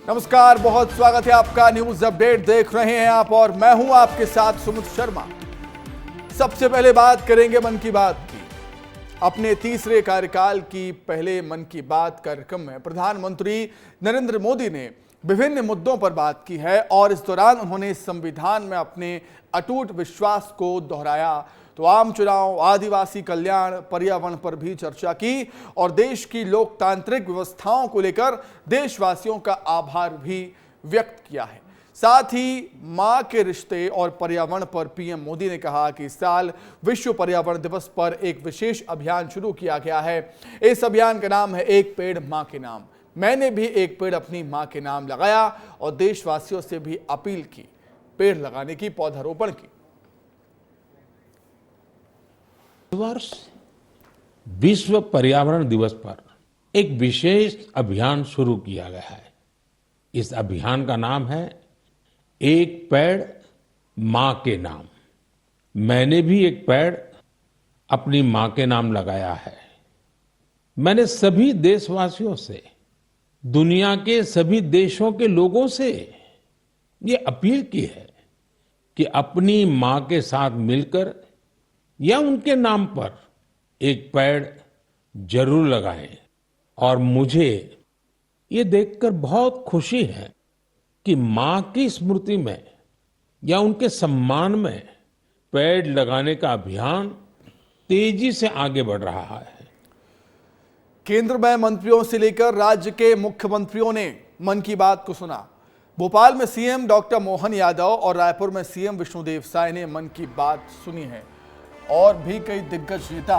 नमस्कार, बहुत स्वागत है आपका। न्यूज अपडेट देख रहे हैं आप और मैं हूं आपके साथ सुमित शर्मा। सबसे पहले बात करेंगे मन की बात की। अपने तीसरे कार्यकाल की पहले मन की बात कार्यक्रम में प्रधानमंत्री नरेंद्र मोदी ने विभिन्न मुद्दों पर बात की है और इस दौरान उन्होंने संविधान में अपने अटूट विश्वास को दोहराया। तो आम चुनाव, आदिवासी कल्याण, पर्यावरण पर भी चर्चा की और देश की लोकतांत्रिक व्यवस्थाओं को लेकर देशवासियों का आभार भी व्यक्त किया है। साथ ही मां के रिश्ते और पर्यावरण पर पीएम मोदी ने कहा कि इस साल विश्व पर्यावरण दिवस पर एक विशेष अभियान शुरू किया गया है। इस अभियान का नाम है एक पेड़ मां के नाम। मैंने भी एक पेड़ अपनी मां के नाम लगाया और देशवासियों से भी अपील की, पेड़ लगाने की, पौधारोपण की। वर्ष विश्व पर्यावरण दिवस पर एक विशेष अभियान शुरू किया गया है। इस अभियान का नाम है एक पेड़ मां के नाम। मैंने भी एक पेड़ अपनी मां के नाम लगाया है। मैंने सभी देशवासियों से, दुनिया के सभी देशों के लोगों से ये अपील की है कि अपनी मां के साथ मिलकर या उनके नाम पर एक पेड़ जरूर लगाएं। और मुझे ये देखकर बहुत खुशी है कि मां की स्मृति में या उनके सम्मान में पेड़ लगाने का अभियान तेजी से आगे बढ़ रहा है। केंद्र में मंत्रियों से लेकर राज्य के मुख्यमंत्रियों ने मन की बात को सुना। भोपाल में सीएम डॉक्टर मोहन यादव और रायपुर में सीएम विष्णुदेव साय ने मन की बात सुनी है और भी कई दिग्गज नेता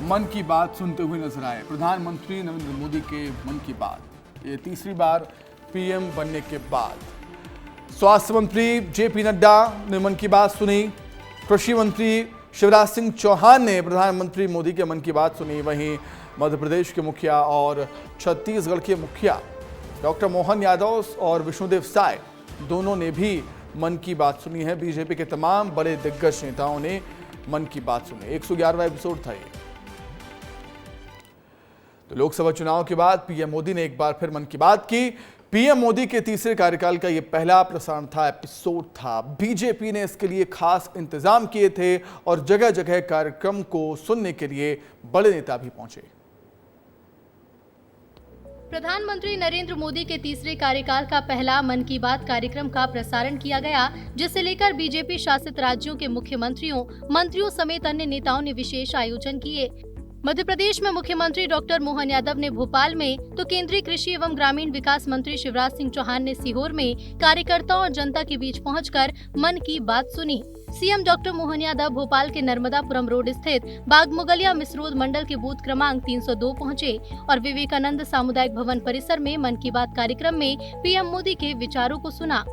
मन की बात सुनते हुए नजर आए। प्रधानमंत्री नरेंद्र मोदी के मन की बात, ये तीसरी बार पीएम बनने के बाद। स्वास्थ्य मंत्री जेपी नड्डा ने मन की बात सुनी। कृषि मंत्री शिवराज सिंह चौहान ने प्रधानमंत्री मोदी के मन की बात सुनी। वहीं मध्य प्रदेश के मुखिया और छत्तीसगढ़ के मुखिया डॉक्टर मोहन यादव और विष्णुदेव साय दोनों ने भी मन की बात सुनी है। बीजेपी के तमाम बड़े दिग्गज नेताओं ने मन की बात सुनी। 111वां एपिसोड था ये। तो लोकसभा चुनाव के बाद पीएम मोदी ने एक बार फिर मन की बात की। पीएम मोदी के तीसरे कार्यकाल का ये पहला प्रसारण था, एपिसोड था। बीजेपी ने इसके लिए खास इंतजाम किए थे और जगह जगह कार्यक्रम को सुनने के लिए बड़े नेता भी पहुंचे। प्रधानमंत्री नरेंद्र मोदी के तीसरे कार्यकाल का पहला मन की बात कार्यक्रम का प्रसारण किया गया, जिसे लेकर बीजेपी शासित राज्यों के मुख्यमंत्रियों, मंत्रियों समेत अन्य नेताओं ने विशेष आयोजन किए। मध्य प्रदेश में मुख्यमंत्री डॉक्टर मोहन यादव ने भोपाल में, तो केंद्रीय कृषि एवं ग्रामीण विकास मंत्री शिवराज सिंह चौहान ने सीहोर में कार्यकर्ताओं और जनता के बीच पहुंचकर मन की बात सुनी। सीएम डॉक्टर मोहन यादव भोपाल के नर्मदापुरम रोड स्थित बागमुगलिया मिसरोद मंडल के बूथ क्रमांक 302 पहुंचे और विवेकानंद सामुदायिक भवन परिसर में मन की बात कार्यक्रम में पीएम मोदी के विचारों को सुना।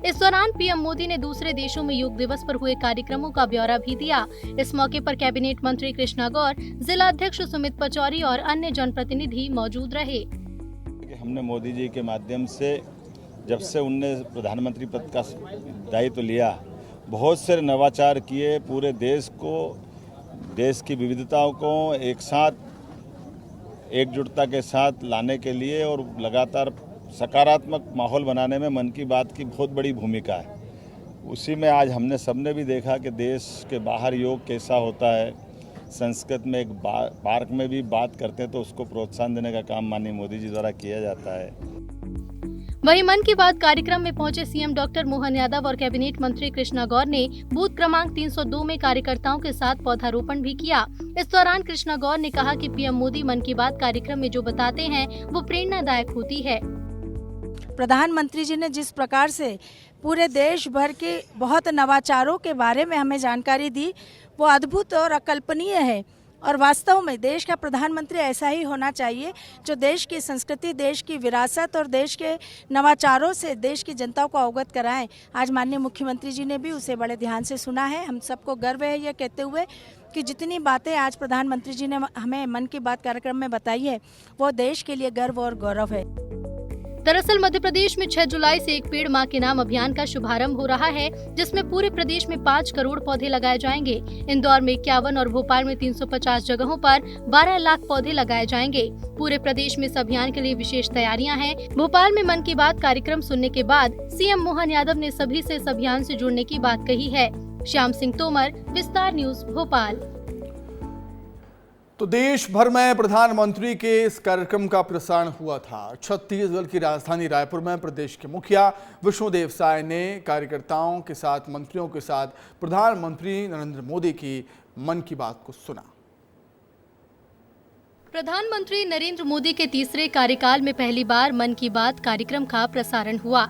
इस दौरान पीएम मोदी ने दूसरे देशों में योग दिवस पर हुए कार्यक्रमों का ब्यौरा भी दिया। इस मौके पर कैबिनेट मंत्री कृष्णा गौर, जिला अध्यक्ष सुमित पचौरी और अन्य जनप्रतिनिधि मौजूद रहे। हमने मोदी जी के माध्यम से, जब से उनने प्रधानमंत्री पद का दायित्व लिया, बहुत से नवाचार किए। पूरे देश को, देश की विविधताओं को एक साथ, एकजुटता के साथ लाने के लिए और लगातार सकारात्मक माहौल बनाने में मन की बात की बहुत बड़ी भूमिका है। उसी में आज हमने सबने भी देखा कि देश के बाहर योग कैसा होता है। संस्कृत में एक पार्क में भी बात करते हैं तो उसको प्रोत्साहन देने का काम माननीय मोदी जी द्वारा किया जाता है। वहीं मन की बात कार्यक्रम में पहुंचे सीएम डॉक्टर मोहन यादव और कैबिनेट मंत्री कृष्णा गौर ने बूथ क्रमांक 302 में कार्यकर्ताओं के साथ पौधारोपण भी किया। इस दौरान कृष्णा गौर ने कहा कि पीएम मोदी मन की बात कार्यक्रम में जो बताते हैं वो प्रेरणादायक होती है। प्रधानमंत्री जी ने जिस प्रकार से पूरे देश भर के बहुत नवाचारों के बारे में हमें जानकारी दी, वो अद्भुत और अकल्पनीय है। और वास्तव में देश का प्रधानमंत्री ऐसा ही होना चाहिए, जो देश की संस्कृति, देश की विरासत और देश के नवाचारों से देश की जनता को अवगत कराएं। आज माननीय मुख्यमंत्री जी ने भी उसे बड़े ध्यान से सुना है। हम सबको गर्व है ये कहते हुए कि जितनी बातें आज प्रधानमंत्री जी ने हमें मन की बात कार्यक्रम में बताई है, वो देश के लिए गर्व और गौरव है। दरअसल मध्य प्रदेश में 6 जुलाई से एक पेड़ मां के नाम अभियान का शुभारंभ हो रहा है, जिसमें पूरे प्रदेश में 5 करोड़ पौधे लगाए जाएंगे। इंदौर में 51 और भोपाल में 350 जगहों पर 12 लाख पौधे लगाए जाएंगे। पूरे प्रदेश में इस अभियान के लिए विशेष तैयारियां हैं। भोपाल में मन की बात कार्यक्रम सुनने के बाद सीएम मोहन यादव ने सभी से इस अभियान से जुड़ने की बात कही है। श्याम सिंह तोमर, विस्तार न्यूज, भोपाल। तो देश भर में प्रधानमंत्री के इस कार्यक्रम का प्रसारण हुआ था। छत्तीसगढ़ की राजधानी रायपुर में प्रदेश के मुखिया विष्णुदेव साय ने कार्यकर्ताओं के साथ, मंत्रियों के साथ प्रधानमंत्री नरेंद्र मोदी की मन की बात को सुना। प्रधानमंत्री नरेंद्र मोदी के तीसरे कार्यकाल में पहली बार मन की बात कार्यक्रम का प्रसारण हुआ।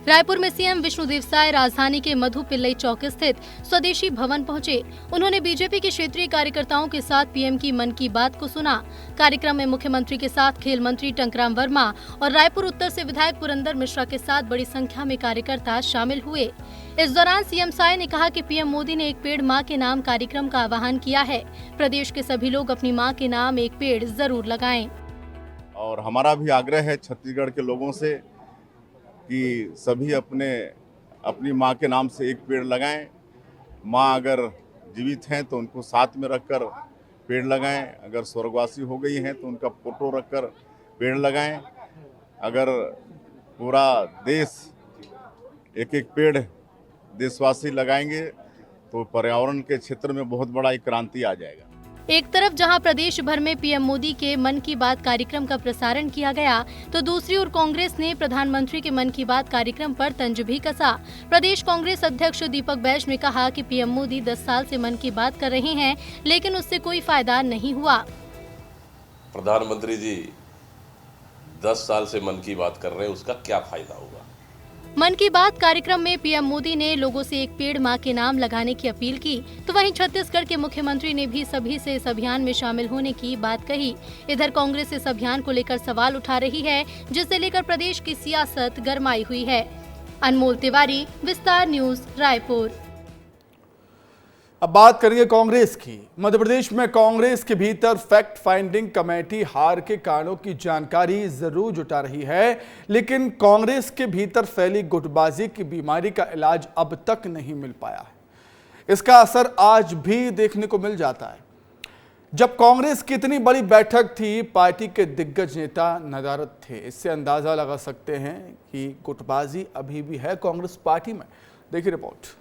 रायपुर में सीएम विष्णुदेव साय राजधानी के मधु पिल्लई चौक स्थित स्वदेशी भवन पहुंचे। उन्होंने बीजेपी के क्षेत्रीय कार्यकर्ताओं के साथ पीएम की मन की बात को सुना। कार्यक्रम में मुख्यमंत्री के साथ खेल मंत्री टंकराम वर्मा और रायपुर उत्तर से विधायक पुरंदर मिश्रा के साथ बड़ी संख्या में कार्यकर्ता शामिल हुए। इस दौरान सीएम साय ने कहा कि पीएम मोदी ने एक पेड़ मां के नाम कार्यक्रम का आह्वान किया है। प्रदेश के सभी लोग अपनी मां के नाम एक पेड़ जरूर लगाएं। और हमारा भी आग्रह है छत्तीसगढ़ के लोगों से कि सभी अपनी माँ के नाम से एक पेड़ लगाएं। माँ अगर जीवित हैं तो उनको साथ में रखकर पेड़ लगाएं। अगर स्वर्गवासी हो गई हैं तो उनका फोटो रखकर पेड़ लगाएं। अगर पूरा देश एक एक पेड़ देशवासी लगाएंगे तो पर्यावरण के क्षेत्र में बहुत बड़ा एक क्रांति आ जाएगा। एक तरफ जहां प्रदेश भर में पीएम मोदी के मन की बात कार्यक्रम का प्रसारण किया गया, तो दूसरी ओर कांग्रेस ने प्रधानमंत्री के मन की बात कार्यक्रम पर तंज भी कसा। प्रदेश कांग्रेस अध्यक्ष दीपक बैज ने कहा कि पीएम मोदी 10 साल से मन की बात कर रहे हैं, लेकिन उससे कोई फायदा नहीं हुआ। प्रधानमंत्री जी 10 साल से मन की बात कर रहे हैं, उसका क्या फायदा होगा? मन की बात कार्यक्रम में पीएम मोदी ने लोगों से एक पेड़ मां के नाम लगाने की अपील की, तो वहीं छत्तीसगढ़ के मुख्यमंत्री ने भी सभी से इस अभियान में शामिल होने की बात कही। इधर कांग्रेस इस अभियान को लेकर सवाल उठा रही है, जिसे लेकर प्रदेश की सियासत गरमाई हुई है। अनमोल तिवारी, विस्तार न्यूज, रायपुर। अब बात करेंगे कांग्रेस की। मध्य प्रदेश में कांग्रेस के भीतर फैक्ट फाइंडिंग कमेटी हार के कारणों की जानकारी जरूर जुटा रही है, लेकिन कांग्रेस के भीतर फैली गुटबाजी की बीमारी का इलाज अब तक नहीं मिल पाया है। इसका असर आज भी देखने को मिल जाता है। जब कांग्रेस की इतनी बड़ी बैठक थी, पार्टी के दिग्गज नेता नदारद थे। इससे अंदाजा लगा सकते हैं कि गुटबाजी अभी भी है कांग्रेस पार्टी में। देखिए रिपोर्ट।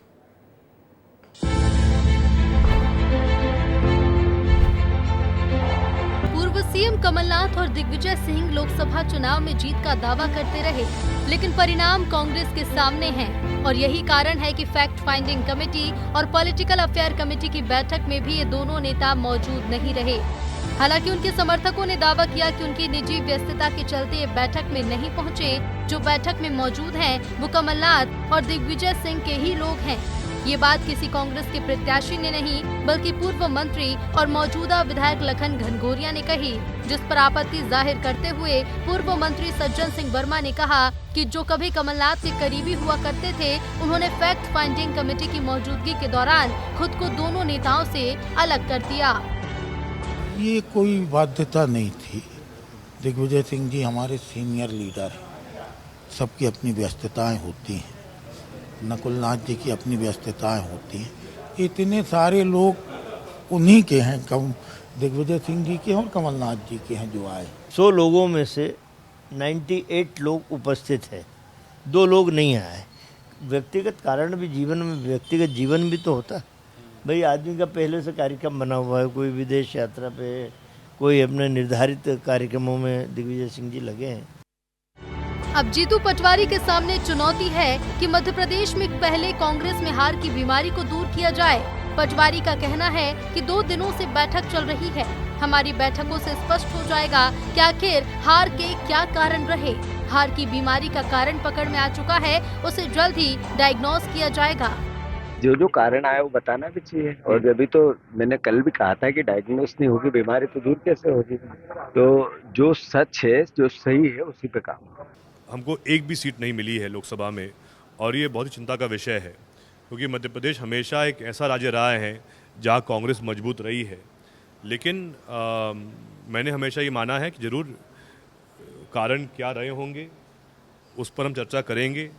पूर्व सीएम कमलनाथ और दिग्विजय सिंह लोकसभा चुनाव में जीत का दावा करते रहे, लेकिन परिणाम कांग्रेस के सामने हैं और यही कारण है कि फैक्ट फाइंडिंग कमेटी और पॉलिटिकल अफेयर कमेटी की बैठक में भी ये दोनों नेता मौजूद नहीं रहे। हालांकि उनके समर्थकों ने दावा किया कि उनकी निजी व्यस्तता के चलते ये बैठक में नहीं पहुंचे। जो बैठक में मौजूद हैं, वो कमलनाथ और दिग्विजय सिंह के ही लोग हैं। ये बात किसी कांग्रेस के प्रत्याशी ने नहीं, बल्कि पूर्व मंत्री और मौजूदा विधायक लखन घनघोरिया ने कही, जिस पर आपत्ति जाहिर करते हुए पूर्व मंत्री सज्जन सिंह वर्मा ने कहा कि जो कभी कमलनाथ के करीबी हुआ करते थे, उन्होंने फैक्ट फाइंडिंग कमेटी की मौजूदगी के दौरान खुद को दोनों नेताओं से अलग कर दिया। ये कोई बाध्यता नहीं थी। दिग्विजय सिंह जी हमारे सीनियर लीडर हैं, सबकी अपनी व्यस्तताएं होती हैं। नकुलनाथ जी की अपनी व्यस्तताएं होती हैं। इतने सारे लोग उन्हीं के हैं, दिग्विजय सिंह जी के और कमलनाथ जी के हैं जो आए। 100 लोगों में से 98 लोग उपस्थित हैं, 2 लोग नहीं आए। व्यक्तिगत कारण भी जीवन में, व्यक्तिगत जीवन भी तो होता है भाई। आदमी का पहले से कार्यक्रम बना हुआ है, कोई विदेश यात्रा पे, कोई अपने निर्धारित कार्यक्रमों में दिग्विजय सिंह जी लगे हैं। अब जीतू पटवारी के सामने चुनौती है कि मध्य प्रदेश में पहले कांग्रेस में हार की बीमारी को दूर किया जाए। पटवारी का कहना है कि 2 दिनों से बैठक चल रही है। हमारी बैठकों से स्पष्ट हो जाएगा कि आखिर हार के क्या कारण रहे। हार की बीमारी का कारण पकड़ में आ चुका है, उसे जल्द ही डायग्नोस किया जाएगा। जो कारण आया वो बताना भी चाहिए। और अभी तो मैंने कल भी कहा था कि डायग्नोस नहीं होगी बीमारी तो दूर कैसे होगी। तो जो सच है, जो सही है, उसी पे काम। हमको एक भी सीट नहीं मिली है लोकसभा में, और ये बहुत ही चिंता का विषय है, क्योंकि मध्य प्रदेश हमेशा एक ऐसा राज्य रहा है जहाँ कांग्रेस मजबूत रही है। लेकिन मैंने हमेशा ये माना है कि ज़रूर कारण क्या रहे होंगे उस पर हम चर्चा करेंगे।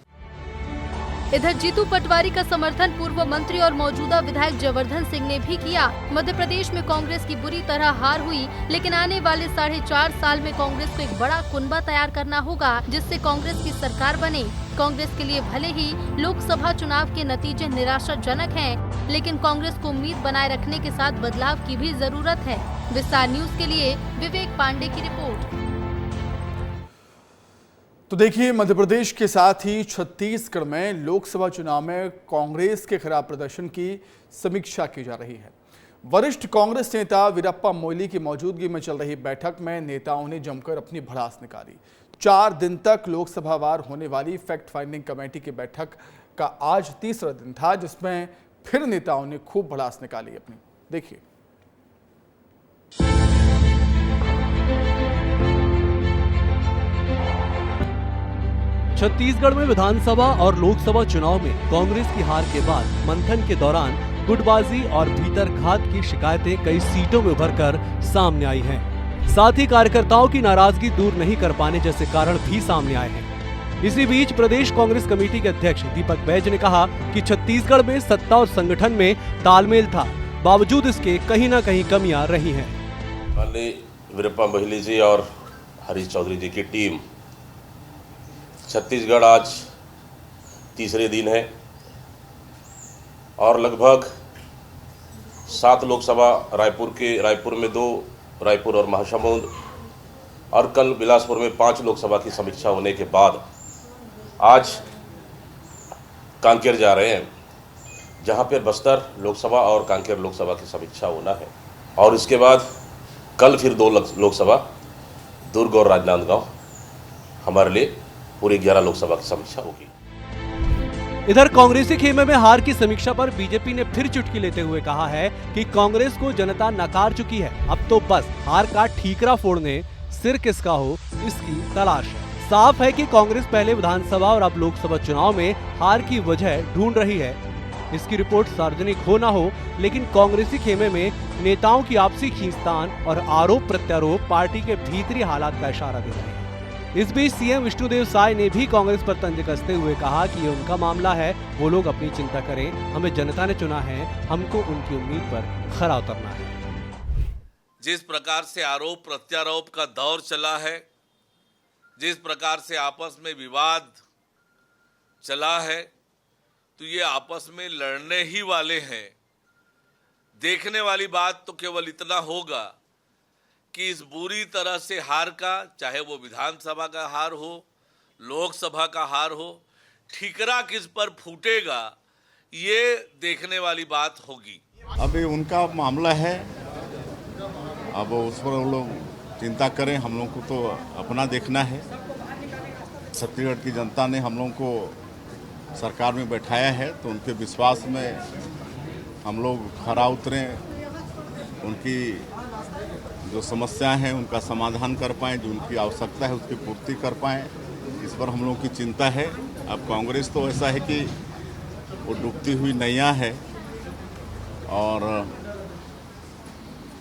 इधर जीतू पटवारी का समर्थन पूर्व मंत्री और मौजूदा विधायक जयवर्धन सिंह ने भी किया। मध्य प्रदेश में कांग्रेस की बुरी तरह हार हुई, लेकिन आने वाले 4.5 साल में कांग्रेस को एक बड़ा कुनबा तैयार करना होगा, जिससे कांग्रेस की सरकार बने। कांग्रेस के लिए भले ही लोकसभा चुनाव के नतीजे निराशाजनक हैं, लेकिन कांग्रेस को उम्मीद बनाए रखने के साथ बदलाव की भी जरूरत है। विस्तार न्यूज के लिए विवेक पांडे की रिपोर्ट। तो देखिए, मध्य प्रदेश के साथ ही छत्तीसगढ़ में लोकसभा चुनाव में कांग्रेस के खराब प्रदर्शन की समीक्षा की जा रही है। वरिष्ठ कांग्रेस नेता वीरप्पा मोइली की मौजूदगी में चल रही बैठक में नेताओं ने जमकर अपनी भड़ास निकाली। 4 दिन तक लोकसभावार होने वाली फैक्ट फाइंडिंग कमेटी की बैठक का आज तीसरा दिन था, जिसमें फिर नेताओं ने खूब भड़ास निकाली अपनी। देखिए, छत्तीसगढ़ में विधानसभा और लोकसभा चुनाव में कांग्रेस की हार के बाद मंथन के दौरान गुटबाजी और भीतरघात की शिकायतें कई सीटों में उभरकर सामने आई हैं। साथ ही कार्यकर्ताओं की नाराजगी दूर नहीं कर पाने जैसे कारण भी सामने आए हैं। इसी बीच प्रदेश कांग्रेस कमेटी के अध्यक्ष दीपक बैज ने कहा कि छत्तीसगढ़ में सत्ता और संगठन में तालमेल था, बावजूद इसके कहीं न कहीं कमियां रही हैं। माननीय वीरप्पा मोइली जी और हरीश चौधरी जी की टीम छत्तीसगढ़ आज तीसरे दिन है और लगभग 7 लोकसभा रायपुर में 2, रायपुर और महासमुंद, और कल बिलासपुर में 5 लोकसभा की समीक्षा होने के बाद आज कांकेर जा रहे हैं, जहां पर बस्तर लोकसभा और कांकेर लोकसभा की समीक्षा होना है। और इसके बाद कल फिर 2 लोकसभा दुर्ग और राजनांदगांव, हमारे लिए पूरी 11 लोकसभा की समीक्षा होगी। इधर कांग्रेसी खेमे में हार की समीक्षा पर बीजेपी ने फिर चुटकी लेते हुए कहा है कि कांग्रेस को जनता नकार चुकी है, अब तो बस हार का ठीकरा फोड़ने सिर किसका हो इसकी तलाश है। साफ है कि कांग्रेस पहले विधानसभा और अब लोकसभा चुनाव में हार की वजह ढूंढ रही है। इसकी रिपोर्ट सार्वजनिक हो ना हो, लेकिन कांग्रेसी खेमे में नेताओं की आपसी खींचतान और आरोप प्रत्यारोप पार्टी के भीतरी हालात का इशारा दे रहे हैं। इस बीच सीएम विष्णुदेव साय ने भी कांग्रेस पर तंज कसते हुए कहा कि ये उनका मामला है, वो लोग अपनी चिंता करें, हमें जनता ने चुना है, हमको उनकी उम्मीद पर खरा उतरना है। जिस प्रकार से आरोप प्रत्यारोप का दौर चला है, जिस प्रकार से आपस में विवाद चला है, तो ये आपस में लड़ने ही वाले हैं। देखने वाली बात तो केवल इतना होगा कि इस बुरी तरह से हार का, चाहे वो विधानसभा का हार हो, लोकसभा का हार हो, ठीकरा किस पर फूटेगा, ये देखने वाली बात होगी। अभी उनका मामला है, अब उस पर वो लोग चिंता करें, हम लोग को तो अपना देखना है। छत्तीसगढ़ की जनता ने हम लोग को सरकार में बैठाया है, तो उनके विश्वास में हम लोग खरा उतरें, उनकी जो समस्याएं हैं उनका समाधान कर पाएं, जो उनकी आवश्यकता है उसकी पूर्ति कर पाएं, इस पर हम लोगों की चिंता है। अब कांग्रेस तो ऐसा है कि वो डूबती हुई नैया है और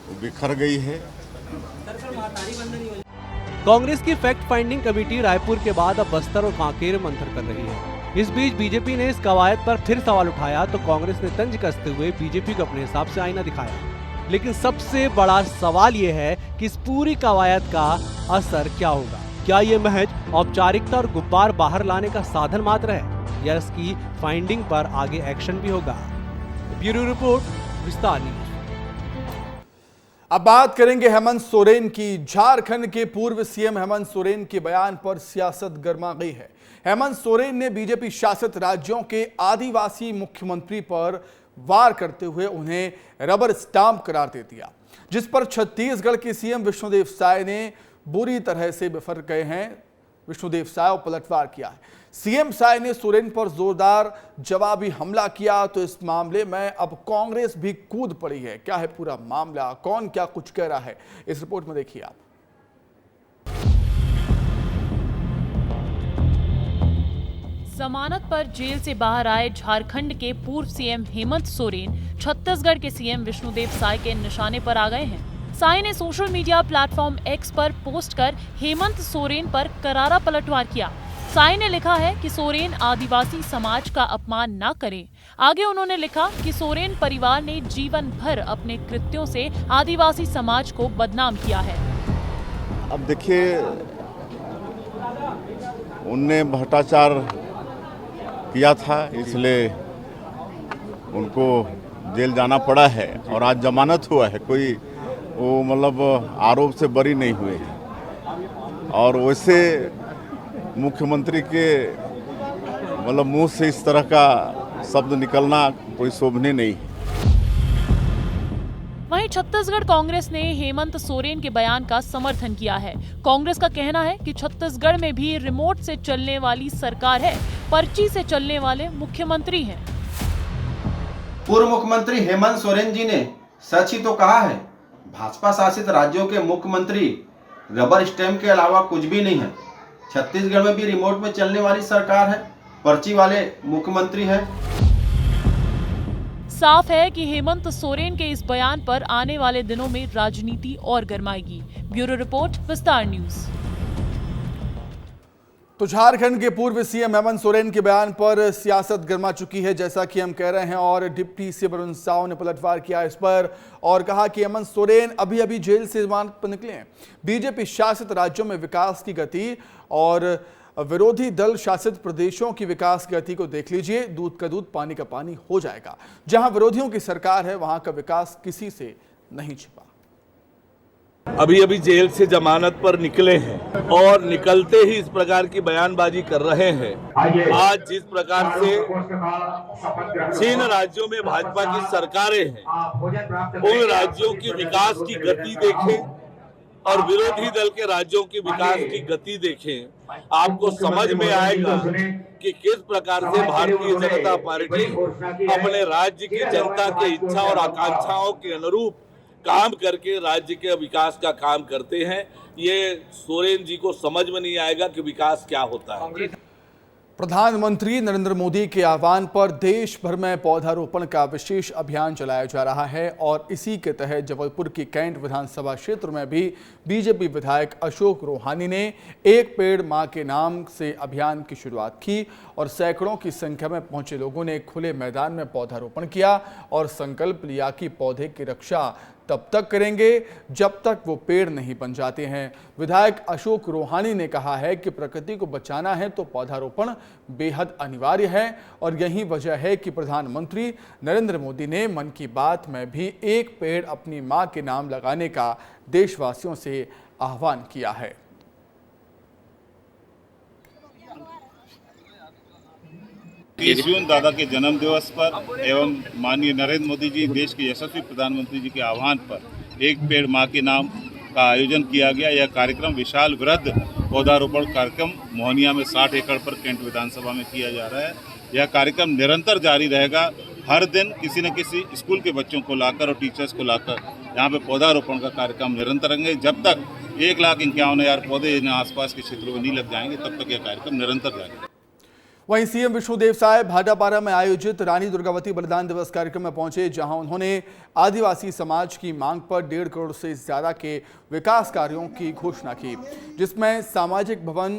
वो बिखर गई है। कांग्रेस की फैक्ट फाइंडिंग कमेटी रायपुर के बाद अब बस्तर और कांकेर में मंथन कर रही है। इस बीच बीजेपी ने इस कवायद पर फिर सवाल उठाया तो कांग्रेस ने तंज कसते हुए बीजेपी को अपने हिसाब से आईना दिखाया। लेकिन सबसे बड़ा सवाल ये है कि इस पूरी कवायद का असर क्या होगा। क्या ये महज औपचारिकता और गुब्बार बाहर लाने का साधन मात्र है, या इसकी फाइंडिंग पर आगे एक्शन भी होगा? ब्यूरो रिपोर्ट, विस्तार न्यूज। अब बात करेंगे हेमंत सोरेन की। झारखंड के पूर्व सीएम हेमंत सोरेन के बयान पर सियासत गर्मा गई है। हेमंत सोरेन ने बीजेपी शासित राज्यों के आदिवासी मुख्यमंत्री पर वार करते हुए उन्हें रबर स्टाम्प करार दे दिया, जिस पर छत्तीसगढ़ के सीएम विष्णुदेव साय ने बुरी तरह से बिफर गए हैं। विष्णुदेव साय और पलटवार किया है। सीएम साय ने सोरेन पर जोरदार जवाबी हमला किया, तो इस मामले में अब कांग्रेस भी कूद पड़ी है। क्या है पूरा मामला, कौन क्या कुछ कह रहा है, इस रिपोर्ट में देखिए आप। जमानत पर जेल से बाहर आए झारखंड के पूर्व सीएम हेमंत सोरेन छत्तीसगढ़ के सीएम विष्णुदेव साय के निशाने पर आ गए हैं। साय ने सोशल मीडिया प्लेटफॉर्म एक्स पर पोस्ट कर हेमंत सोरेन पर करारा पलटवार किया। साई ने लिखा है कि सोरेन आदिवासी समाज का अपमान न करें। आगे उन्होंने लिखा कि सोरेन परिवार ने जीवन भर अपने कृत्यों से आदिवासी समाज को बदनाम किया है। अब देखिए, उनने भ्रष्टाचार किया था, इसलिए उनको जेल जाना पड़ा है और आज जमानत हुआ है। कोई वो मतलब आरोप से बरी नहीं हुए हैं। और वैसे मुख्यमंत्री के मतलब मुंह से इस तरह का शब्द निकलना कोई शोभनीय नहीं है। वहीं छत्तीसगढ़ कांग्रेस ने हेमंत सोरेन के बयान का समर्थन किया है। कांग्रेस का कहना है कि छत्तीसगढ़ में भी रिमोट से चलने वाली सरकार है, पर्ची से चलने वाले मुख्यमंत्री हैं। पूर्व मुख्यमंत्री हेमंत सोरेन जी ने सच ही तो कहा है। भाजपा शासित राज्यों के मुख्यमंत्री रबर स्टैंप के अलावा कुछ भी नहीं है। छत्तीसगढ़ में भी रिमोट में चलने वाली सरकार है, पर्ची वाले मुख्यमंत्री हैं। साफ है कि हेमंत सोरेन के इस बयान पर आने वाले दिनों में राजनीति और गरमाएगी। ब्यूरो रिपोर्ट, विस्तार न्यूज। तो झारखंड के पूर्व सीएम हेमंत सोरेन के बयान पर सियासत गर्मा चुकी है, जैसा कि हम कह रहे हैं, और डिप्टी सीएम अरुण साव ने पलटवार किया इस पर और कहा कि हेमंत सोरेन अभी अभी जेल से जमानत पर निकले हैं। बीजेपी शासित राज्यों में विकास की गति और विरोधी दल शासित प्रदेशों की विकास की गति को देख लीजिए। दूध का दूध, पानी का पानी हो जाएगा। जहां विरोधियों की सरकार है, वहां का विकास किसी से नहीं छिपा। अभी अभी जेल से जमानत पर निकले हैं और निकलते ही इस प्रकार की बयानबाजी कर रहे हैं। आज जिस प्रकार से 6 राज्यों में भाजपा की सरकारें हैं, उन राज्यों की विकास की गति देखें और विरोधी दल के राज्यों की विकास की गति देखें, आपको समझ में आएगा कि किस प्रकार से भारतीय जनता पार्टी अपने राज्य की जनता के इच्छा और आकांक्षाओं के अनुरूप काम करके राज्य के विकास का काम करते हैं। ये सोरेन जी को समझ में नहीं आएगा कि विकास क्या होता है। प्रधानमंत्री नरेंद्र मोदी के आह्वान पर देश भर में पौधारोपण का विशेष अभियान चलाया जा रहा है और इसी के तहत जबलपुर की कैंट विधानसभा क्षेत्र में भी बीजेपी विधायक अशोक रोहानी ने एक पेड़ मां के नाम से अभियान की शुरुआत की और सैकड़ों की संख्या में पहुंचे लोगों ने खुले मैदान में पौधारोपण किया और संकल्प लिया कि पौधे की रक्षा तब तक करेंगे जब तक वो पेड़ नहीं बन जाते हैं। विधायक अशोक रोहानी ने कहा है कि प्रकृति को बचाना है तो पौधारोपण बेहद अनिवार्य है और यही वजह है कि प्रधानमंत्री नरेंद्र मोदी ने मन की बात में भी एक पेड़ अपनी मां के नाम लगाने का देशवासियों से आह्वान किया है। केशवन दादा के जन्म दिवस पर एवं माननीय नरेंद्र मोदी जी देश के यशस्वी प्रधानमंत्री जी के आह्वान पर एक पेड़ मां के नाम का आयोजन किया गया। यह कार्यक्रम विशाल वृहद पौधारोपण कार्यक्रम मोहनिया में 60 एकड़ पर कैंट विधानसभा में किया जा रहा है। यह कार्यक्रम निरंतर जारी रहेगा। हर दिन किसी न किसी स्कूल के बच्चों को लाकर और टीचर्स को लाकर यहाँ पे पौधारोपण का कार्यक्रम निरंतर रहेंगे। जब तक 1,51,000 पौधे आसपास के क्षेत्रों में नहीं लग जाएंगे तब तक यह कार्यक्रम निरंतर जारी रहेगा। वहीं सीएम विष्णुदेव साय भाटापारा में आयोजित रानी दुर्गावती बलिदान दिवस कार्यक्रम में पहुंचे, जहां उन्होंने आदिवासी समाज की मांग पर 1.5 करोड़ से ज्यादा के विकास कार्यों की घोषणा की, जिसमें सामाजिक भवन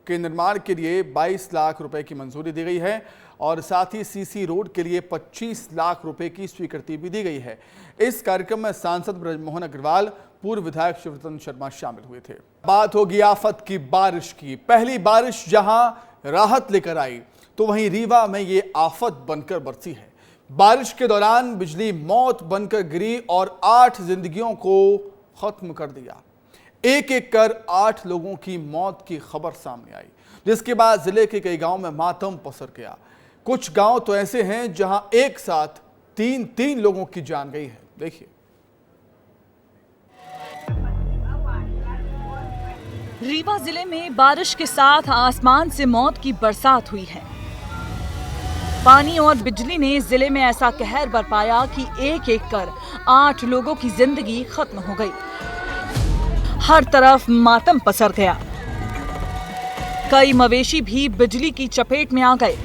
के निर्माण के लिए 22 लाख रुपए की मंजूरी दी गई है और साथ ही सीसी रोड के लिए 25 लाख रुपए की स्वीकृति भी दी गई है। इस कार्यक्रम में सांसद ब्रजमोहन अग्रवाल, पूर्व विधायक शिवरतन शर्मा शामिल हुए थे। बात होगी आफत की बारिश की। पहली बारिश जहां राहत लेकर आई तो वहीं रीवा में ये आफत बनकर बरसी है। बारिश के दौरान बिजली मौत बनकर गिरी और 8 जिंदगियों को खत्म कर दिया। एक एक कर 8 लोगों की मौत की खबर सामने आई, जिसके बाद जिले के कई गांव में मातम पसर गया। कुछ गांव तो ऐसे हैं जहां एक साथ 3 लोगों की जान गई है। देखिए। रीवा जिले में बारिश के साथ आसमान से मौत की बरसात हुई है। पानी और बिजली ने जिले में ऐसा कहर बरपाया कि एक एक कर 8 लोगों की जिंदगी खत्म हो गई। हर तरफ मातम पसर गया। कई मवेशी भी बिजली की चपेट में आ गए।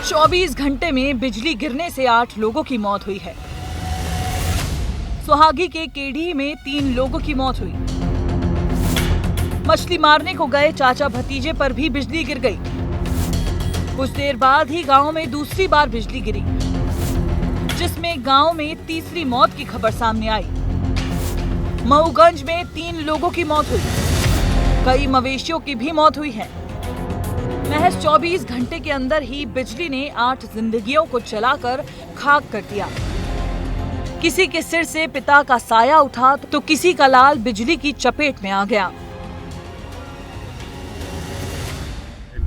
24 घंटे में बिजली गिरने से 8 लोगों की मौत हुई है। सुहागी के केडी में 3 लोगों की मौत हुई। मछली मारने को गए चाचा भतीजे पर भी बिजली गिर गई। कुछ देर बाद ही गांव में दूसरी बार बिजली गिरी, जिसमें गांव में तीसरी मौत की खबर सामने आई। मऊगंज में 3 लोगों की मौत हुई, कई मवेशियों की भी मौत हुई है। महज 24 घंटे के अंदर ही बिजली ने 8 जिंदगियों को जलाकर खाक कर दिया। किसी के सिर से पिता का साया उठा तो किसी का लाल बिजली की चपेट में आ गया।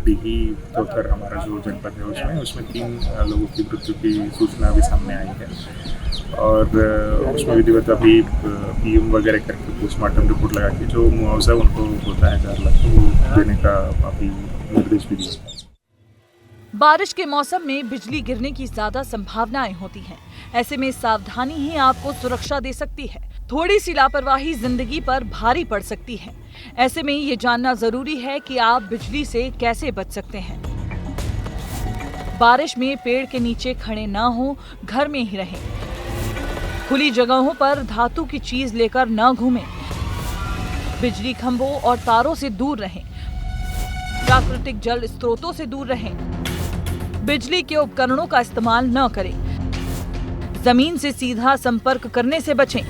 डिगी उत्तर हमारा जो जनपद है उसमें 3 लोगों की मृत्यु की सूचना अभी सामने आई है और उसमें विधिवत अभी पीएम वगैरह करके पोस्टमार्टम रिपोर्ट लगा के जो मुआवजा उनको होता है 4 लाख तो वो देने का अभी निर्देश भी दिया। बारिश के मौसम में बिजली गिरने की ज्यादा संभावनाएं होती हैं। ऐसे में सावधानी ही आपको सुरक्षा दे सकती है। थोड़ी सी लापरवाही जिंदगी पर भारी पड़ सकती है। ऐसे में ये जानना जरूरी है कि आप बिजली से कैसे बच सकते हैं। बारिश में पेड़ के नीचे खड़े ना हो, घर में ही रहें। खुली जगहों पर धातु की चीज लेकर न घूमें। बिजली खंभों और तारों से दूर रहें। प्राकृतिक जल स्रोतों से दूर रहें। बिजली के उपकरणों का इस्तेमाल न करें। जमीन से सीधा संपर्क करने से बचें।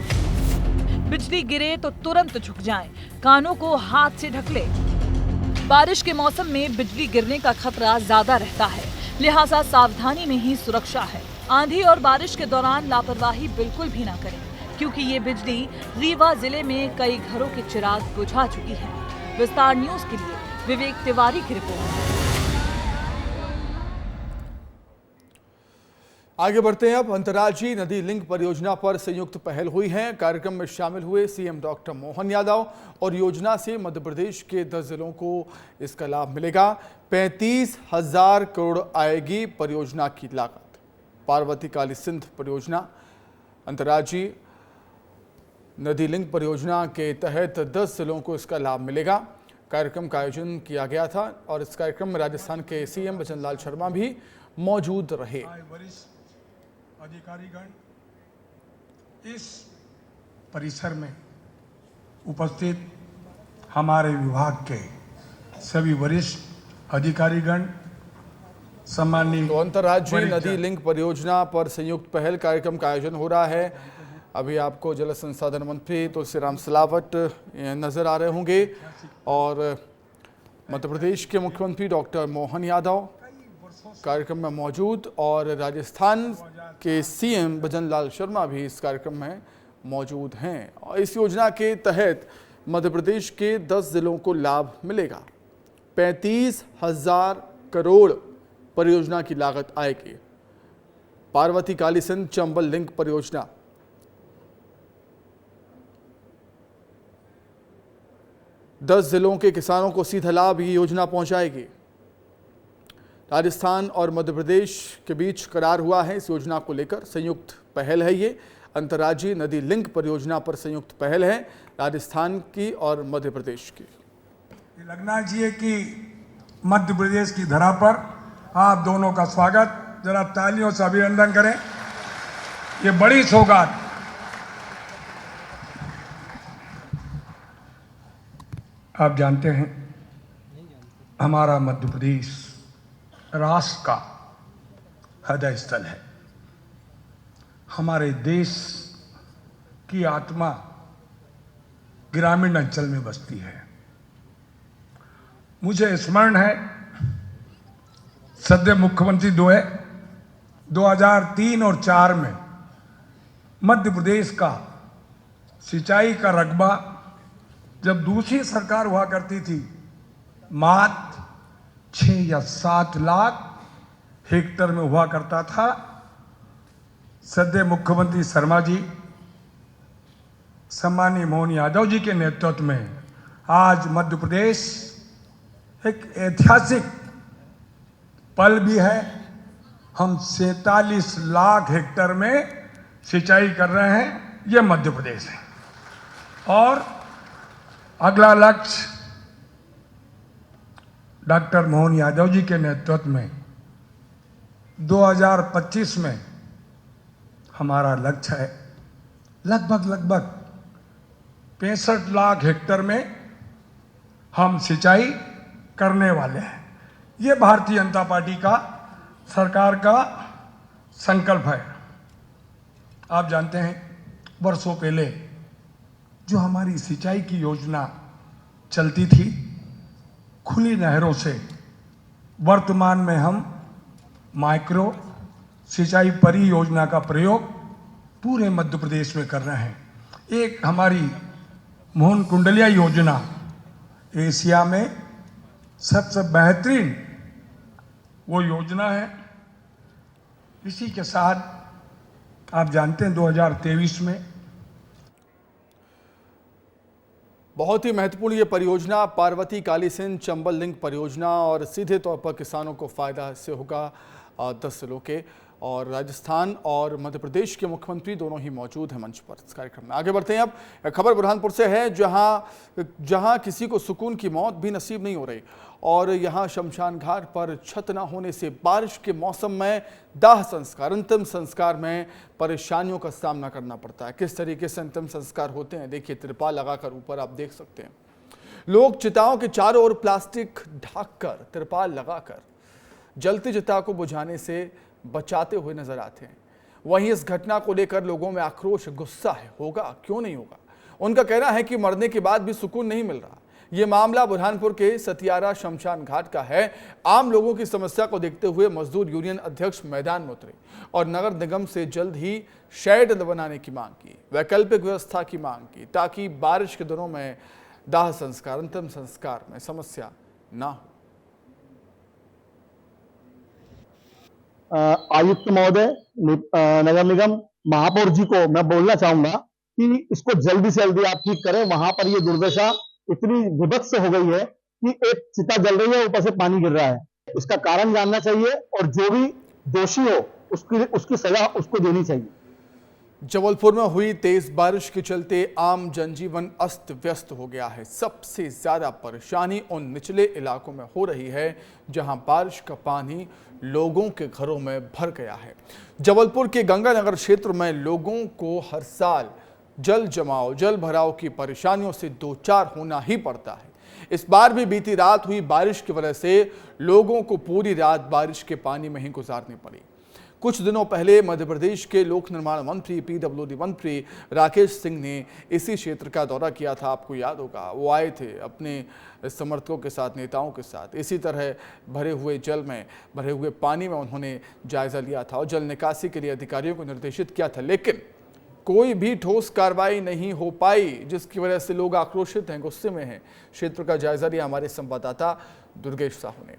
बिजली गिरे तो तुरंत झुक जाएं। कानों को हाथ से ढक लें। बारिश के मौसम में बिजली गिरने का खतरा ज्यादा रहता है, लिहाजा सावधानी में ही सुरक्षा है। आंधी और बारिश के दौरान लापरवाही बिल्कुल भी ना करें, क्योंकि ये बिजली रीवा जिले में कई घरों के चिराग बुझा चुकी है। विस्तार न्यूज के लिए विवेक तिवारी की रिपोर्ट। आगे बढ़ते हैं। अब अंतर्राज्यीय नदी लिंक परियोजना पर संयुक्त पहल हुई है। कार्यक्रम में शामिल हुए सीएम डॉक्टर मोहन यादव और योजना से मध्य प्रदेश के 10 जिलों को इसका लाभ मिलेगा। 35,000 करोड़ आएगी परियोजना की लागत। पार्वती काली सिंध परियोजना अंतर्राज्यीय नदी लिंक परियोजना के तहत 10 जिलों को इसका लाभ मिलेगा। कार्यक्रम का आयोजन किया गया था और इस कार्यक्रम में राजस्थान के सीएम भजन लाल शर्मा भी मौजूद रहे। अधिकारीगण इस परिसर में उपस्थित हमारे विभाग के सभी वरिष्ठ अधिकारीगण, सम्मानित तो अंतर्राज्यीय नदी लिंक परियोजना पर संयुक्त पहल कार्यक्रम का आयोजन हो रहा है। अभी आपको जल संसाधन मंत्री तुलसीराम सिलावट नजर आ रहे होंगे और मध्य प्रदेश के मुख्यमंत्री डॉक्टर मोहन यादव कार्यक्रम में मौजूद और राजस्थान के सीएम भजन लाल शर्मा भी इस कार्यक्रम में मौजूद हैं। और इस योजना के तहत मध्य प्रदेश के 10 जिलों को लाभ मिलेगा। 35,000 करोड़ परियोजना की लागत आएगी। पार्वती काली सिंध चंबल लिंक परियोजना 10 जिलों के किसानों को सीधा लाभ ये योजना पहुंचाएगी। राजस्थान और मध्य प्रदेश के बीच करार हुआ है इस योजना को लेकर। संयुक्त पहल है ये। अंतर्राज्यीय नदी लिंक परियोजना पर संयुक्त पहल है राजस्थान की और मध्य प्रदेश की। लगना चाहिए कि मध्य प्रदेश की धरा पर आप दोनों का स्वागत, जरा तालियों से अभिनंदन करें। ये बड़ी सौगात। आप जानते हैं हमारा मध्य प्रदेश राष्ट्र का हृदय स्थल है। हमारे देश की आत्मा ग्रामीण अंचल में बसती है। मुझे स्मरण है सद्य मुख्यमंत्री 2003 और 2004 में मध्य प्रदेश का सिंचाई का रकबा जब दूसरी सरकार हुआ करती थी मात्र 6 या 7 लाख हेक्टेयर में हुआ करता था। सद्य मुख्यमंत्री शर्मा जी, सम्मानीय मोहन यादव जी के नेतृत्व में आज मध्य प्रदेश एक ऐतिहासिक पल भी है। हम 47 लाख हेक्टेयर में सिंचाई कर रहे हैं, यह मध्य प्रदेश है। और अगला लक्ष्य डॉक्टर मोहन यादव जी के नेतृत्व में 2025 में हमारा लक्ष्य है लगभग 65 लाख हेक्टेयर में हम सिंचाई करने वाले हैं। ये भारतीय जनता पार्टी का सरकार का संकल्प है। आप जानते हैं वर्षों पहले जो हमारी सिंचाई की योजना चलती थी खुली नहरों से, वर्तमान में हम माइक्रो सिंचाई परियोजना का प्रयोग पूरे मध्य प्रदेश में कर रहे हैं। एक हमारी मोहन कुंडलिया योजना एशिया में सबसे बेहतरीन वो योजना है। इसी के साथ आप जानते हैं 2023 में बहुत ही महत्वपूर्ण ये परियोजना पार्वती काली सिंध चंबल लिंक परियोजना, और सीधे तौर पर किसानों को फायदा इससे होगा 10 जिलों के। और राजस्थान और मध्य प्रदेश के मुख्यमंत्री दोनों ही मौजूद हैं मंच पर इस कार्यक्रम में। आगे बढ़ते हैं। अब खबर बुरहानपुर से है, जहां किसी को सुकून की मौत भी नसीब नहीं हो रही, और यहां शमशान घाट पर छत न होने से बारिश के मौसम में दाह संस्कार, अंतिम संस्कार में परेशानियों का सामना करना पड़ता है। किस तरीके से अंतिम संस्कार होते हैं देखिए, तिरपाल लगाकर ऊपर आप देख सकते हैं। लोग चिताओं के चारों ओर प्लास्टिक ढककर, तिरपाल लगाकर जलती चिता को बुझाने से बचाते हुए नजर आते हैं। वहीं इस घटना को लेकर लोगों में आक्रोश, गुस्सा है। होगा क्यों नहीं होगा? उनका कहना है कि मरने के बाद भी सुकून नहीं मिल रहा। ये मामला बुरहानपुर के सतियारा शमशान घाट का है। आम लोगों की समस्या को देखते हुए मजदूर यूनियन अध्यक्ष मैदान में उतरे और नगर निगम से जल्द ही शेड बनाने की मांग की, वैकल्पिक व्यवस्था की मांग की, ताकि बारिश के दिनों में दाह संस्कार, अंतिम संस्कार में समस्या ना हो। आयुक्त महोदय, नगर निगम महापौर जी को मैं बोलना चाहूंगा कि इसको जल्दी से जल्दी आप ठीक करें। वहां पर ये दुर्दशा इतनी विभत्स हो गई है कि एक चिता जल रही है, ऊपर से पानी गिर रहा है। इसका कारण जानना चाहिए और जो भी दोषी हो उसकी सजा उसको देनी चाहिए। जबलपुर में हुई तेज बारिश के चलते आम जनजीवन अस्त व्यस्त हो गया है। सबसे ज्यादा परेशानी उन निचले इलाकों में हो रही है जहां बारिश का पानी लोगों के घरों में भर गया है। जबलपुर के गंगानगर क्षेत्र में लोगों को हर साल जल जमाव, जल भराव की परेशानियों से दो चार होना ही पड़ता है। इस बार भी बीती रात हुई बारिश की वजह से लोगों को पूरी रात बारिश के पानी में ही गुजारनी पड़ी। कुछ दिनों पहले मध्य प्रदेश के लोक निर्माण मंत्री, पीडब्ल्यूडी मंत्री राकेश सिंह ने इसी क्षेत्र का दौरा किया था। आपको याद होगा, वो आए थे अपने समर्थकों के साथ, नेताओं के साथ। इसी तरह भरे हुए जल में, भरे हुए पानी में उन्होंने जायजा लिया था और जल निकासी के लिए अधिकारियों को निर्देशित किया था, लेकिन कोई भी ठोस कार्रवाई नहीं हो पाई, जिसकी वजह से लोग आक्रोशित हैं, गुस्से में हैं। क्षेत्र का जायजा लिया हमारे संवाददाता दुर्गेश साहू ने।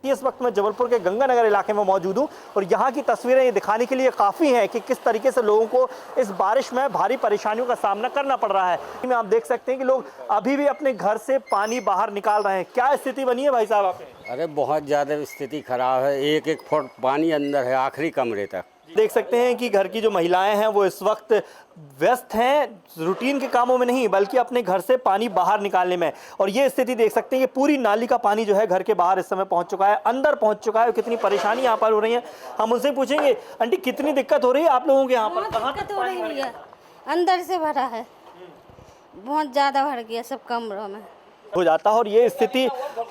इस वक्त मैं जबलपुर के गंगानगर इलाके में मौजूद हूं और यहां की तस्वीरें ये दिखाने के लिए काफ़ी हैं कि किस तरीके से लोगों को इस बारिश में भारी परेशानियों का सामना करना पड़ रहा है। आप देख सकते हैं कि लोग अभी भी अपने घर से पानी बाहर निकाल रहे हैं। क्या स्थिति बनी है भाई साहब आपने? अरे बहुत ज़्यादा स्थिति खराब है, एक एक फुट पानी अंदर है, आखिरी कमरे तक। देख सकते हैं कि घर की जो महिलाएं हैं वो इस वक्त व्यस्त हैं, रूटीन के कामों में नहीं बल्कि अपने घर से पानी बाहर निकालने में। और ये स्थिति देख सकते हैं कि पूरी नाली का पानी जो है घर के बाहर इस समय पहुंच चुका है, अंदर पहुंच चुका है। कितनी परेशानी यहाँ पर हो रही है हम उनसे पूछेंगे। आंटी, कितनी दिक्कत हो रही है आप लोगों के यहाँ पर? कहाँ दिक्कत हो रही है? अंदर से भरा है, बहुत ज्यादा भर गया, सब कमरों में हो जाता है। और ये स्थिति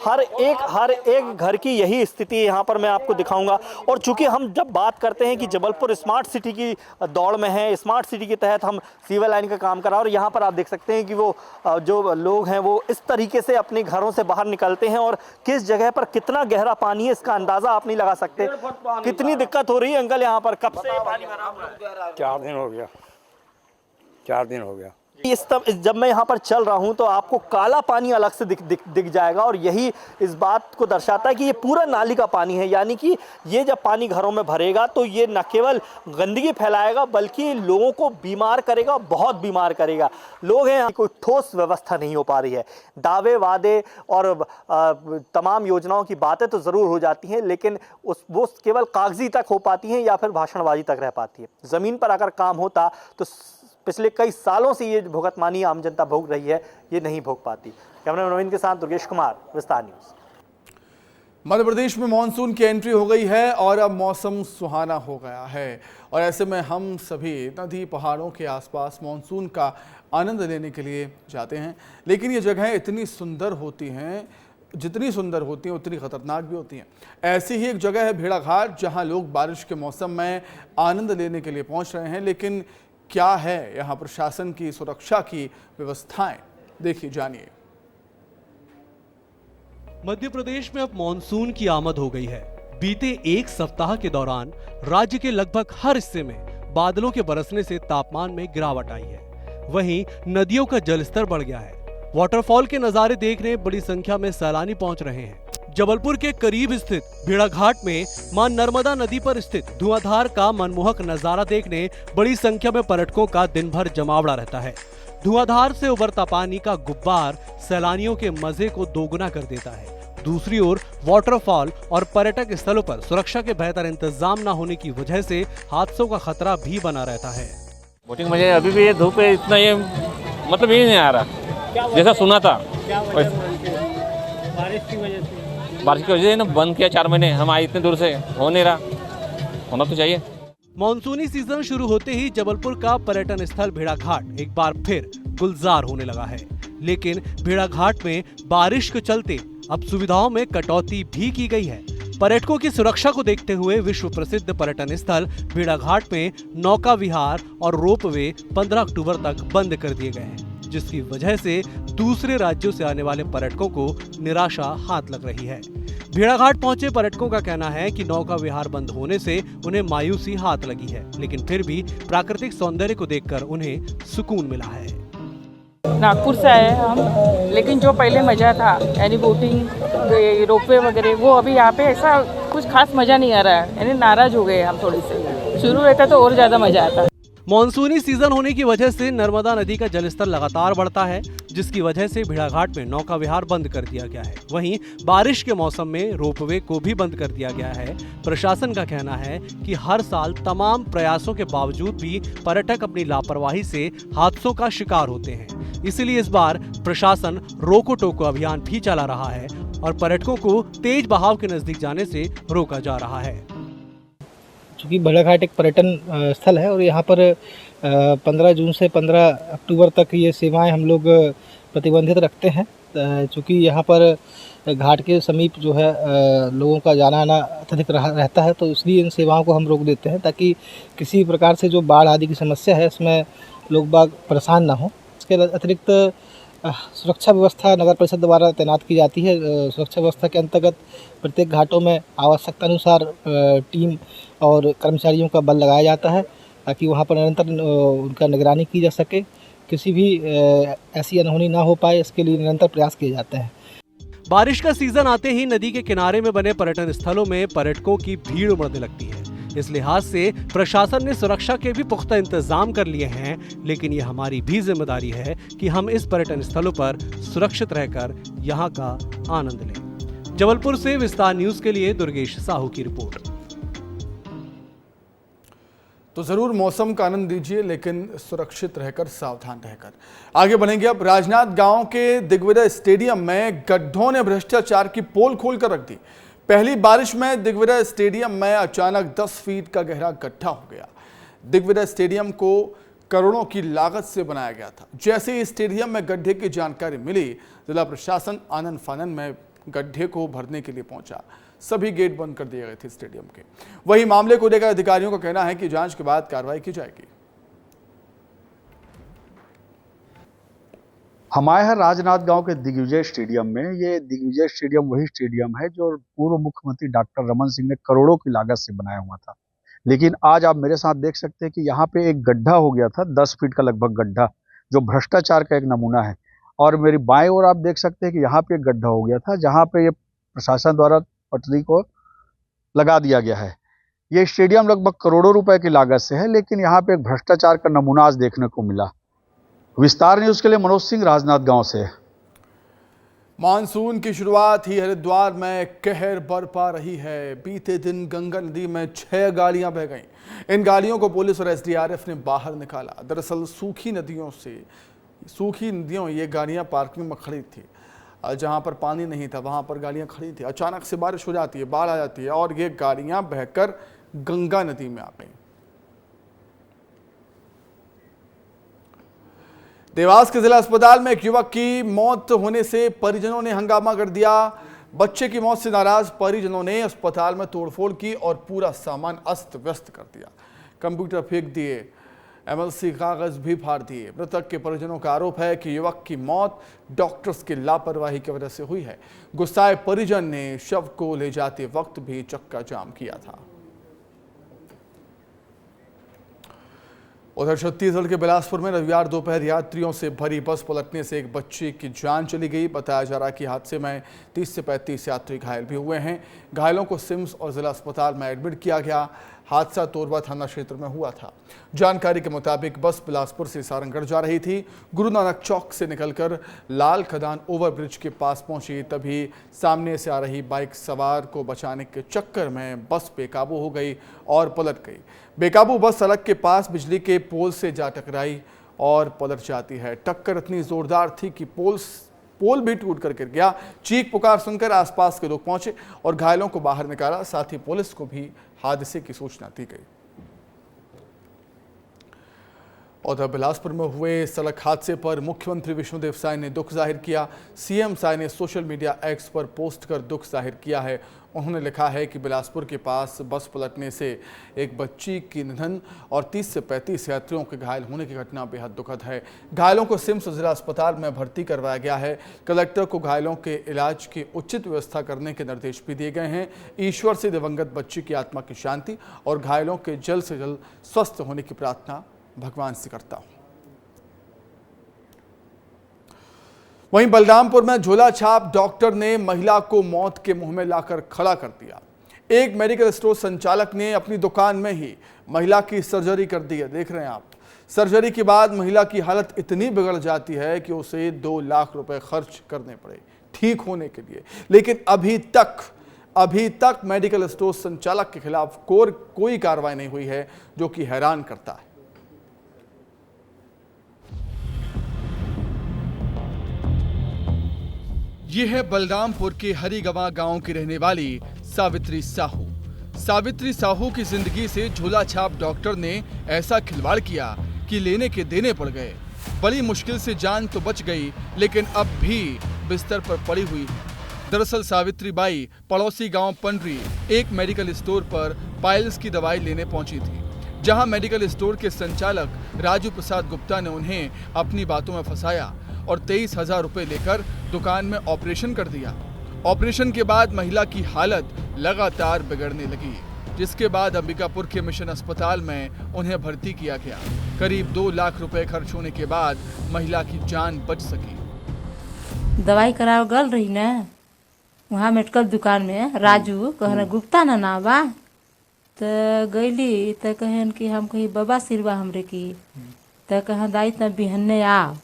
हर एक घर की यही स्थिति यहाँ पर मैं आपको दिखाऊंगा। और चूंकि हम जब बात करते हैं कि जबलपुर स्मार्ट सिटी की दौड़ में है, स्मार्ट सिटी के तहत हम सीवर लाइन का काम कर रहा है, और यहाँ पर आप देख सकते हैं कि वो जो लोग हैं वो इस तरीके से अपने घरों से बाहर निकलते हैं और किस जगह पर कितना गहरा पानी है इसका अंदाजा आप नहीं लगा सकते। कितनी दिक्कत हो रही है अंकल यहाँ पर? कब से पानी भरा हुआ है? 4 दिन हो गया, 4 दिन हो गया। जब मैं यहाँ पर चल रहा हूँ तो आपको काला पानी अलग से दिख जाएगा और यही इस बात को दर्शाता है कि ये पूरा नाली का पानी है। यानी कि ये जब पानी घरों में भरेगा तो ये न केवल गंदगी फैलाएगा बल्कि लोगों को बीमार करेगा, बहुत बीमार करेगा। लोग हैं, कोई ठोस व्यवस्था नहीं हो पा रही है। दावे वादे और तमाम योजनाओं की बातें तो ज़रूर हो जाती हैं, लेकिन वो केवल कागजी तक हो पाती हैं या फिर भाषणबाजी तक रह पाती है। ज़मीन पर अगर काम होता तो पिछले कई सालों से ये भुगतमानी आम जनता भोग रही है, ये नहीं भोग पाती। कैमरा नवीन के साथ दुर्गेश कुमार, विस्तार न्यूज़। मध्य प्रदेश में मानसून की एंट्री हो गई है और अब मौसम सुहाना हो गया है और ऐसे में हम सभी नदी पहाड़ों के आसपास मानसून का आनंद लेने के लिए जाते हैं। लेकिन ये जगहें इतनी सुंदर होती हैं, जितनी सुंदर होती हैं उतनी खतरनाक भी होती हैं। ऐसी ही एक जगह है भेड़ाघाट, जहां लोग बारिश के मौसम में आनंद लेने के लिए पहुंच रहे हैं। लेकिन क्या है यहाँ प्रशासन की सुरक्षा की व्यवस्थाएं, देखिए जानिए। मध्य प्रदेश में अब मानसून की आमद हो गई है। बीते एक सप्ताह के दौरान राज्य के लगभग हर हिस्से में बादलों के बरसने से तापमान में गिरावट आई है। वहीं नदियों का जलस्तर बढ़ गया है। वाटरफॉल के नजारे देखने बड़ी संख्या में सैलानी पहुंच रहे हैं। जबलपुर के करीब स्थित भेड़ाघाट में मां नर्मदा नदी पर स्थित धुआंधार का मनमोहक नजारा देखने बड़ी संख्या में पर्यटकों का दिन भर जमावड़ा रहता है। धुआंधार से उबरता पानी का गुब्बार सैलानियों के मजे को दोगुना कर देता है। दूसरी ओर वाटरफॉल और पर्यटक स्थलों पर सुरक्षा के बेहतर इंतजाम न होने की वजह से हादसों का खतरा भी बना रहता है। बोटिंग मुझे अभी भी ये धूप है, इतना ये मतलब ये नहीं आ रहा जैसा सुना था। बारिश की वजह से ना बंद किया 4 महीने, हम आए इतने दूर से, हो नहीं रहा, होना तो चाहिए। मानसूनी सीजन शुरू होते ही जबलपुर का पर्यटन स्थल भेड़ाघाट एक बार फिर गुलजार होने लगा है। लेकिन भेड़ाघाट में बारिश के चलते अब सुविधाओं में कटौती भी की गई है। पर्यटकों की सुरक्षा को देखते हुए विश्व प्रसिद्ध पर्यटन स्थल भेड़ाघाट में नौका विहार और रोपवे 15 अक्टूबर तक बंद कर दिए गए हैं, जिसकी वजह से दूसरे राज्यों से आने वाले पर्यटकों को निराशा हाथ लग रही है। भेड़ाघाट पहुंचे पर्यटकों का कहना है कि नौका विहार बंद होने से उन्हें मायूसी हाथ लगी है, लेकिन फिर भी प्राकृतिक सौंदर्य को देखकर उन्हें सुकून मिला है। नागपुर से आए हैं हम, लेकिन जो पहले मज़ा था यानी बोटिंग, रोपवे वगैरह, वो अभी यहाँ पे ऐसा कुछ खास मज़ा नहीं आ रहा है, यानी नाराज हो गए हम थोड़ी से। शुरू रहता तो और ज़्यादा मज़ा आता। मानसूनी सीजन होने की वजह से नर्मदा नदी का जलस्तर लगातार बढ़ता है, जिसकी वजह से भेड़ाघाट में नौका विहार बंद कर दिया गया है। वहीं बारिश के मौसम में रोपवे को भी बंद कर दिया गया है। प्रशासन का कहना है कि हर साल तमाम प्रयासों के बावजूद भी पर्यटक अपनी लापरवाही से हादसों का शिकार होते हैं। इसलिए इस बार प्रशासन रोको टोको अभियान भी चला रहा है और पर्यटकों को तेज बहाव के नजदीक जाने से रोका जा रहा है। चूँकि भेड़ाघाट एक पर्यटन स्थल है और यहाँ पर 15 जून से 15 अक्टूबर तक ये सेवाएं हम लोग प्रतिबंधित रखते हैं। चूँकि यहाँ पर घाट के समीप जो है लोगों का जाना आना अत्यधिक रहता है, तो इसलिए इन सेवाओं को हम रोक देते हैं ताकि किसी प्रकार से जो बाढ़ आदि की समस्या है इसमें लोग बाग परेशान ना हो। इसके अतिरिक्त सुरक्षा व्यवस्था नगर परिषद द्वारा तैनात की जाती है। सुरक्षा व्यवस्था के अंतर्गत प्रत्येक घाटों में आवश्यकतानुसार टीम और कर्मचारियों का बल लगाया जाता है ताकि वहां पर निरंतर उनका निगरानी की जा सके, किसी भी ऐसी अनहोनी ना हो पाए, इसके लिए निरंतर प्रयास किए जाते हैं। बारिश का सीजन आते ही नदी के किनारे में बने पर्यटन स्थलों में पर्यटकों की भीड़ उमड़ने लगती है। इस लिहाज से प्रशासन ने सुरक्षा के भी पुख्ता इंतजाम कर लिए हैं, लेकिन ये हमारी भी जिम्मेदारी है कि हम इस पर्यटन स्थलों पर सुरक्षित रहकर यहाँ का आनंद लें। जबलपुर से विस्तार न्यूज के लिए दुर्गेश साहू की रिपोर्ट। तो जरूर मौसम का आनंद लीजिए, लेकिन सुरक्षित रहकर, सावधान रहकर आगे बढ़ेंगे। अब राजनांदगांव के दिग्विजय स्टेडियम में गड्ढों ने भ्रष्टाचार की पोल खोलकर रख दी। पहली बारिश में दिग्विजय स्टेडियम में अचानक 10 फीट का गहरा गड्ढा हो गया। दिग्विजय स्टेडियम को करोड़ों की लागत से बनाया गया था। जैसे ही स्टेडियम में गड्ढे की जानकारी मिली, जिला प्रशासन आनन फानन में गड्ढे को भरने के लिए पहुंचा। सभी गेट बंद कर दिए गए थे स्टेडियम के। वही मामले को लेकर अधिकारियों का कहना है कि जांच के बाद कार्रवाई की जाएगी। हम आए हैं राजनांदगांव के दिग्विजय स्टेडियम में। ये दिग्विजय स्टेडियम वही स्टेडियम है जो पूर्व मुख्यमंत्री डॉक्टर रमन सिंह ने करोड़ों की लागत से बनाया हुआ था। लेकिन आज आप मेरे साथ देख सकते हैं कि यहाँ पे एक गड्ढा हो गया था, 10 फीट का लगभग गड्ढा, जो भ्रष्टाचार का एक नमूना है। और मेरी बाएं ओर आप देख सकते हैं कि यहाँ पे एक गड्ढा हो गया था, जहाँ पे ये प्रशासन द्वारा पटरी को लगा दिया गया है। ये स्टेडियम लगभग करोड़ों रुपए की लागत से है, लेकिन यहाँ पे एक भ्रष्टाचार का नमूना आज देखने को मिला। विस्तार न्यूज के लिए मनोज सिंह, राजनांदगांव से। मानसून की शुरुआत ही हरिद्वार में कहर बरपा रही है। बीते दिन गंगा नदी में 6 गाड़ियां बह गईं। इन गाड़ियों को पुलिस और एसडीआरएफ ने बाहर निकाला। दरअसल सूखी नदियों ये गाड़ियां पार्किंग में खड़ी थी। जहां पर पानी नहीं था वहां पर गाड़ियां खड़ी थी। अचानक से बारिश हो जाती है, बाढ़ आ जाती है और ये गाड़ियां बहकर गंगा नदी में आ गई। देवास के जिला अस्पताल में एक युवक की मौत होने से परिजनों ने हंगामा कर दिया। बच्चे की मौत से नाराज परिजनों ने अस्पताल में तोड़फोड़ की और पूरा सामान अस्त व्यस्त कर दिया। कंप्यूटर फेंक दिए, एमएलसी कागज भी फाड़ दिए। मृतक के परिजनों का आरोप है कि युवक की मौत डॉक्टर्स की लापरवाही की वजह से हुई है। गुस्साए परिजन ने शव को ले जाते वक्त भी चक्का जाम किया था। उधर छत्तीसगढ़ के बिलासपुर में रविवार दोपहर यात्रियों से भरी बस पलटने से एक बच्चे की जान चली गई। बताया जा रहा है कि हादसे में 30 से 35 यात्री घायल भी हुए हैं। घायलों को सिम्स और जिला अस्पताल में एडमिट किया गया। हादसा तोरबा थाना क्षेत्र में हुआ था। जानकारी के मुताबिक बस बिलासपुर से सारंगढ़ जा रही थी। गुरु नानक चौक से निकलकर लाल खदान ओवरब्रिज के पास पहुंची, तभी सामने से आ रही बाइक सवार को बचाने के चक्कर में बस बेकाबू हो गई और पलट गई। बेकाबू बस सड़क के पास बिजली के पोल से जा टकराई और पलट जाती है। टक्कर इतनी जोरदार थी कि पोल भी टूट कर गिर गया। चीख पुकार सुनकर आसपास के लोग पहुंचे और घायलों को बाहर निकाला। साथ ही पुलिस को भी हादसे की सूचना दी गई। उधर बिलासपुर में हुए सड़क हादसे पर मुख्यमंत्री विष्णुदेव साय ने दुख जाहिर किया। सीएम साय ने सोशल मीडिया एक्स पर पोस्ट कर दुख जाहिर किया है। उन्होंने लिखा है कि बिलासपुर के पास बस पलटने से एक बच्ची की निधन और 30 से 35 यात्रियों के घायल होने की घटना बेहद दुखद है। घायलों को सिम्स जिला अस्पताल में भर्ती करवाया गया है। कलेक्टर को घायलों के इलाज की उचित व्यवस्था करने के निर्देश भी दिए गए हैं। ईश्वर से दिवंगत बच्ची की आत्मा की शांति और घायलों के जल्द से जल्द स्वस्थ होने की प्रार्थना भगवान से करता हूं। वहीं बलरामपुर में झोला छाप डॉक्टर ने महिला को मौत के मुंह में लाकर खड़ा कर दिया। एक मेडिकल स्टोर संचालक ने अपनी दुकान में ही महिला की सर्जरी कर दी है। देख रहे हैं आप, सर्जरी के बाद महिला की हालत इतनी बिगड़ जाती है कि उसे 2 लाख रुपए खर्च करने पड़े ठीक होने के लिए। लेकिन अभी तक मेडिकल स्टोर संचालक के खिलाफ कोई कार्रवाई नहीं हुई है, जो कि हैरान करता है। ये है बलरामपुर के हरिगवा गांव की रहने वाली सावित्री साहू। सावित्री साहू की जिंदगी से झोला छाप डॉक्टर ने ऐसा खिलवाड़ किया कि लेने के देने पड़ गए। बड़ी मुश्किल से जान तो बच गई, लेकिन अब भी बिस्तर पर पड़ी हुई। दरअसल सावित्री बाई पड़ोसी गांव पंडरी एक मेडिकल स्टोर पर पाइल्स की दवाई लेने पहुंची थी, जहां मेडिकल स्टोर के संचालक राजू प्रसाद गुप्ता ने उन्हें अपनी बातों में फंसाया और 23,000 रुपए लेकर दुकान में ऑपरेशन कर दिया। ऑपरेशन के बाद महिला की हालत लगातार बिगड़ने लगी, जिसके बाद अंबिकापुर के मिशन अस्पताल में उन्हें भर्ती किया गया। करीब 2 लाख रुपए खर्च होने के बाद महिला की जान बच सकी। दवाई कराओ गल रही ना वहाँ मेडिकल दुकान में, राजू कहना गुप्ता ना नाम बा, तो गईली तो कहन कि हम कही बाबा सिरवा हमरे की, तो कहा दाई तब बिहन्ने आओ,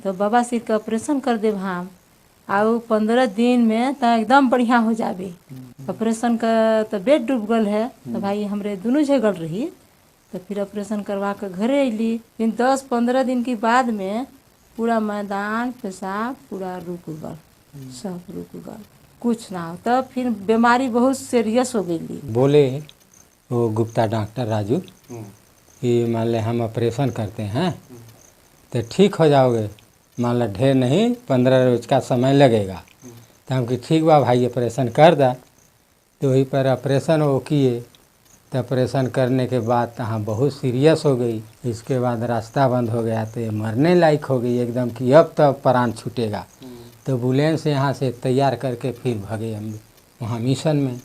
तो बाबा सिर का ऑपरेशन कर देव हम, आओ 15 दिन में तो एकदम बढ़िया हो जाबे। ऑपरेशन का तो बेड डूब गल है, तो भाई हमरे दोनों जगल रही, तो फिर ऑपरेशन करवा कर घरे अली। फिर 10-15 दिन के बाद में पूरा मैदान पेशाब पूरा रुक गल, सब रुक गल, कुछ ना हो। तब फिर बीमारी बहुत सीरियस हो गई। बोले वो गुप्ता डॉक्टर राजू कि मान ले हम ऑपरेशन करते हैं तो ठीक हो जाओगे, मान लो ढेर नहीं 15 रोज का समय लगेगा। तो हम कि ठीक बा भाई ऑपरेशन कर दा। तो वहीं पर ऑपरेशन वो किए, तो ऑपरेशन करने के बाद हाँ बहुत सीरियस हो गई। इसके बाद रास्ता बंद हो गया, तो मरने लायक हो गई एकदम कि अब तो प्राण छूटेगा। तो एम्बुलेंस यहाँ से तैयार करके फिर भागे हम वहाँ मिशन में।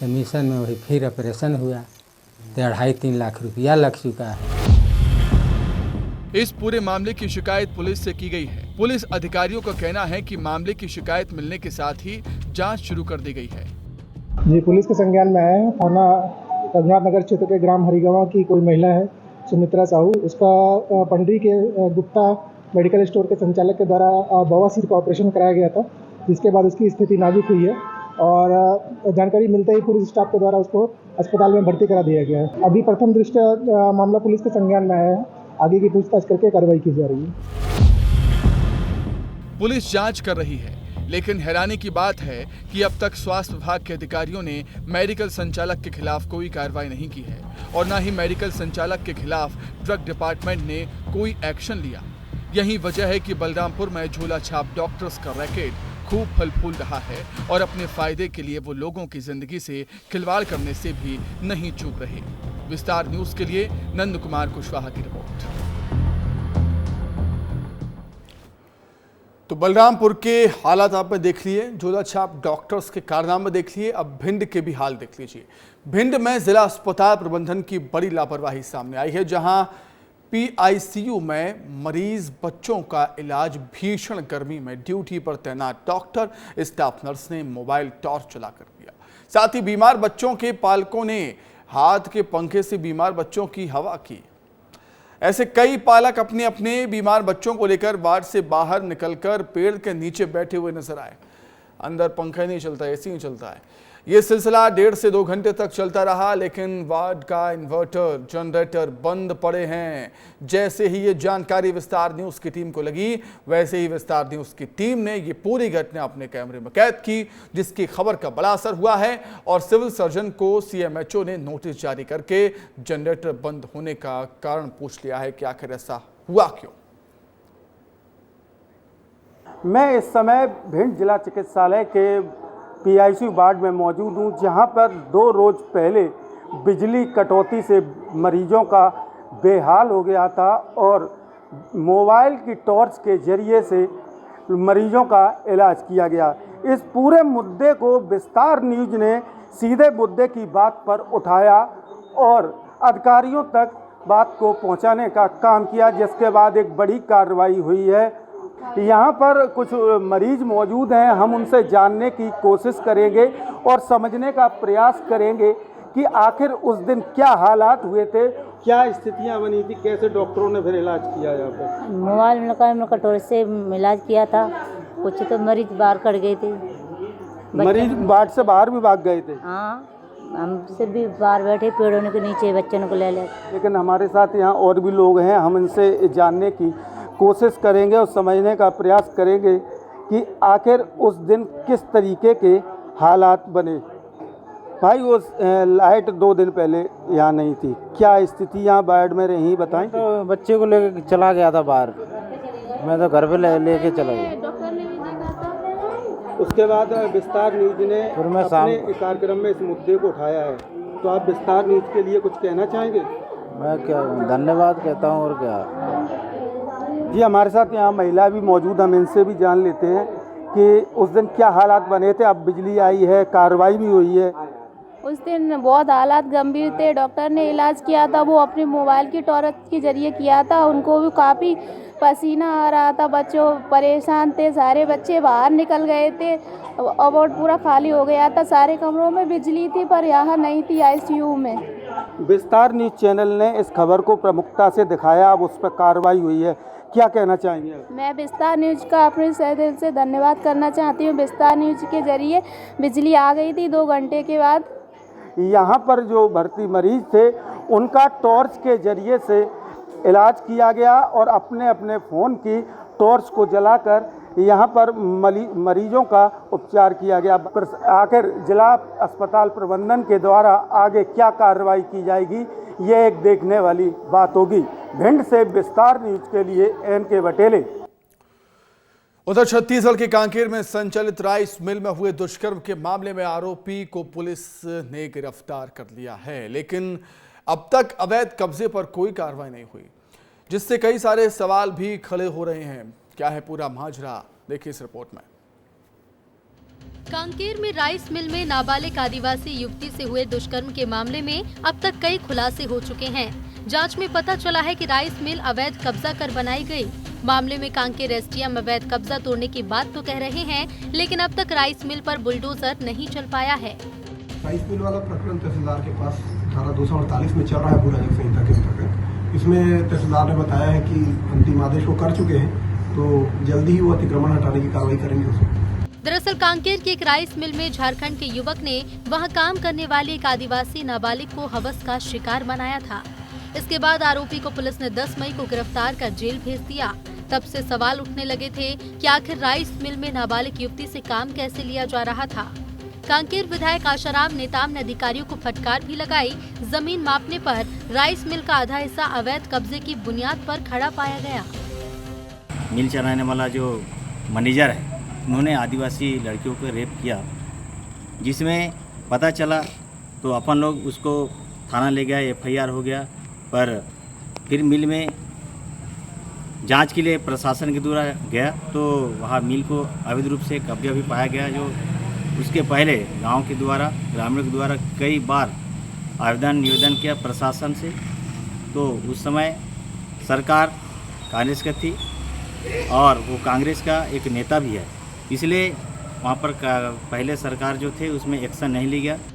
तो मिशन में वही फिर ऑपरेशन हुआ, तो 2.5-3 लाख रुपया लग चुका है। इस पूरे मामले की शिकायत पुलिस से की गई है। पुलिस अधिकारियों का कहना है कि मामले की शिकायत मिलने के साथ ही जांच शुरू कर दी गई है। जी, पुलिस के संज्ञान में है थाना रघुनाथ नगर क्षेत्र के ग्राम हरिगवा की कोई महिला है सुमित्रा साहू। उसका पंडरी के गुप्ता मेडिकल स्टोर के संचालक के द्वारा बवासीर का ऑपरेशन कराया गया था, जिसके बाद उसकी स्थिति नाजुक हुई है और जानकारी मिलते ही पुलिस स्टाफ के द्वारा उसको अस्पताल में भर्ती करा दिया गया है। अभी प्रथम दृष्टया मामला पुलिस के संज्ञान में आया है, आगे की पूछताछ करके कार्रवाई की जा रही है। पुलिस जांच कर रही है लेकिन हैरानी की बात है कि अब तक स्वास्थ्य विभाग के अधिकारियों ने मेडिकल संचालक के खिलाफ कोई कार्रवाई नहीं की है और न ही मेडिकल संचालक के खिलाफ ड्रग डिपार्टमेंट ने कोई एक्शन लिया। यही वजह है कि बलरामपुर में झोला छाप डॉक्टर्स का रैकेट खूब फल फूल रहा है और अपने फायदे के लिए वो लोगों की जिंदगी से खिलवाड़ करने से भी नहीं चूक रहे। विस्तार न्यूज के लिए नंद कुमार कुशवाहा की रिपोर्ट। तो बलरामपुर के हालात आपने देख लिए, झोला छाप डॉक्टर्स के कारनामे देख लिए, अब भिंड के भी हाल देख लीजिए। भिंड में जिला अस्पताल प्रबंधन की बड़ी लापरवाही सामने आई है, जहां PICU में मरीज बच्चों का इलाज भीषण गर्मी में ड्यूटी पर तैनात डॉक्टर स्टाफ नर्स ने मोबाइल टॉर्च चलाकर किया। साथ ही बीमार बच्चों के पालकों ने हाथ के पंखे से बीमार बच्चों की हवा की। ऐसे कई पालक अपने अपने बीमार बच्चों को लेकर वार्ड से बाहर निकलकर पेड़ के नीचे बैठे हुए नजर आए। अंदर पंखा नहीं चलता, AC नहीं चलता है। ये सिलसिला 1.5 से 2 घंटे तक चलता रहा, लेकिन वार्ड का इन्वर्टर जनरेटर बंद पड़े हैं। जैसे ही ये जानकारी विस्तार न्यूज की टीम को लगी, वैसे ही विस्तार न्यूज की टीम ने ये पूरी घटना अपने कैमरे में कैद की, जिसकी खबर का बड़ा असर हुआ है और सिविल सर्जन को CMHO ने नोटिस जारी करके जनरेटर बंद होने का कारण पूछ लिया है कि आखिर ऐसा हुआ क्यों। मैं इस समय भिंड जिला चिकित्सालय के PICU वार्ड में मौजूद हूँ, जहाँ पर 2 रोज पहले बिजली कटौती से मरीजों का बेहाल हो गया था और मोबाइल की टॉर्च के जरिए से मरीजों का इलाज किया गया। इस पूरे मुद्दे को विस्तार न्यूज ने सीधे मुद्दे की बात पर उठाया और अधिकारियों तक बात को पहुंचाने का काम किया, जिसके बाद एक बड़ी कार्रवाई हुई है। यहाँ पर कुछ मरीज मौजूद हैं, हम उनसे जानने की कोशिश करेंगे और समझने का प्रयास करेंगे कि आखिर उस दिन क्या हालात हुए थे, क्या स्थितियाँ बनी थी, कैसे डॉक्टरों ने फिर इलाज किया यहाँ पर। मोबाइल में कटोरे से इलाज किया था, कुछ तो मरीज बाहर कट गए थे। मरीज वार्ड से बाहर भी भाग गए थे। हाँ, हमसे भी बाहर बैठे पेड़ों के नीचे बच्चों को ले ले। लेकिन हमारे साथ यहाँ और भी लोग हैं, हम इनसे जानने की कोशिश करेंगे और समझने का प्रयास करेंगे कि आखिर उस दिन किस तरीके के हालात बने। भाई वो लाइट 2 दिन पहले यहाँ नहीं थी, क्या स्थिति यहाँ वार्ड में रही बताएं। तो बच्चे को लेकर चला गया था बाहर, मैं तो घर पे लेके चला गया। उसके बाद विस्तार न्यूज ने अपने कार्यक्रम में इस मुद्दे को उठाया है, तो आप विस्तार न्यूज के लिए कुछ कहना चाहेंगे। मैं क्या धन्यवाद कहता हूँ और क्या। जी, हमारे साथ यहाँ महिला भी मौजूद, हम इनसे भी जान लेते हैं कि उस दिन क्या हालात बने थे। अब बिजली आई है, कार्रवाई भी हुई है। उस दिन बहुत हालात गंभीर थे, डॉक्टर ने इलाज किया था, वो अपने मोबाइल की टॉर्च के जरिए किया था। उनको भी काफ़ी पसीना आ रहा था, बच्चों परेशान थे, सारे बच्चे बाहर निकल गए थे और वार्ड पूरा खाली हो गया था। सारे कमरों में बिजली थी पर यहाँ नहीं थी ICU में। विस्तार न्यूज चैनल ने इस खबर को प्रमुखता से दिखाया, अब उस पर कार्रवाई हुई है, क्या कहना चाहेंगे। मैं विस्तार न्यूज का अपने सहे दिल से धन्यवाद करना चाहती हूँ। विस्तार न्यूज के जरिए बिजली आ गई थी 2 घंटे के बाद। यहाँ पर जो भर्ती मरीज थे उनका टॉर्च के जरिए से इलाज किया गया और अपने अपने फ़ोन की टॉर्च को जलाकर यहाँ पर मरीजों का उपचार किया गया। आखिर जिला अस्पताल प्रबंधन के द्वारा आगे क्या कार्रवाई की जाएगी, ये एक देखने वाली बात होगी। भिंड से विस्तार न्यूज के लिए NK बटेले। उधर छत्तीसगढ़ के कांकेर में संचालित राइस मिल में हुए दुष्कर्म के मामले में आरोपी को पुलिस ने गिरफ्तार कर लिया है, लेकिन अब तक अवैध कब्जे पर कोई कार्रवाई नहीं हुई, जिससे कई सारे सवाल भी खड़े हो रहे हैं। क्या है पूरा माजरा, देखिए इस रिपोर्ट में। कांकेर में राइस मिल में नाबालिग आदिवासी युवती से हुए दुष्कर्म के मामले में अब तक कई खुलासे हो चुके हैं। जांच में पता चला है कि राइस मिल अवैध कब्जा कर बनाई गई। मामले में कांकेर SDM अवैध कब्जा तोड़ने की बात तो कह रहे हैं, लेकिन अब तक राइस मिल पर बुलडोजर नहीं चल पाया है। राइस मिल वाला प्रकरण तहसीलदार के पास धारा 248 में चल रहा है पूरा एक संहिता के अंतर्गत। इसमें तहसीलदार ने बताया है कि अंतिम आदेश वो कर चुके हैं, तो जल्दी ही वो अतिक्रमण हटाने की कार्रवाई करेंगे उसमें। दरअसल कांकेर के एक राइस मिल में झारखंड के युवक ने वहां काम करने वाली एक आदिवासी नाबालिग को हवस का शिकार बनाया था। इसके बाद आरोपी को पुलिस ने 10 मई को गिरफ्तार कर जेल भेज दिया। तब से सवाल उठने लगे थे कि आखिर राइस मिल में नाबालिग युवती से काम कैसे लिया जा रहा था। कांकेर विधायक आशाराम नेताम ने अधिकारियों को फटकार भी लगाई। जमीन मापने पर राइस मिल का आधा हिस्सा अवैध कब्जे की बुनियाद पर खड़ा पाया गया। मिल चलाने वाला जो मैनेजर है, उन्होंने आदिवासी लड़कियों को रेप किया, जिसमें पता चला तो अपन लोग उसको थाना ले गया, FIR हो गया। पर फिर मिल में जांच के लिए प्रशासन के द्वारा गया तो वहाँ मिल को अवैध रूप से कब्जा भी पाया गया। जो उसके पहले गांव के द्वारा, ग्रामीणों के द्वारा कई बार आवेदन निवेदन किया प्रशासन से, तो उस समय सरकार कांग्रेस का थी और वो कांग्रेस का एक नेता भी है, इसलिए वहाँ पर पहले सरकार जो थे उसमें एक्शन नहीं लिया गया।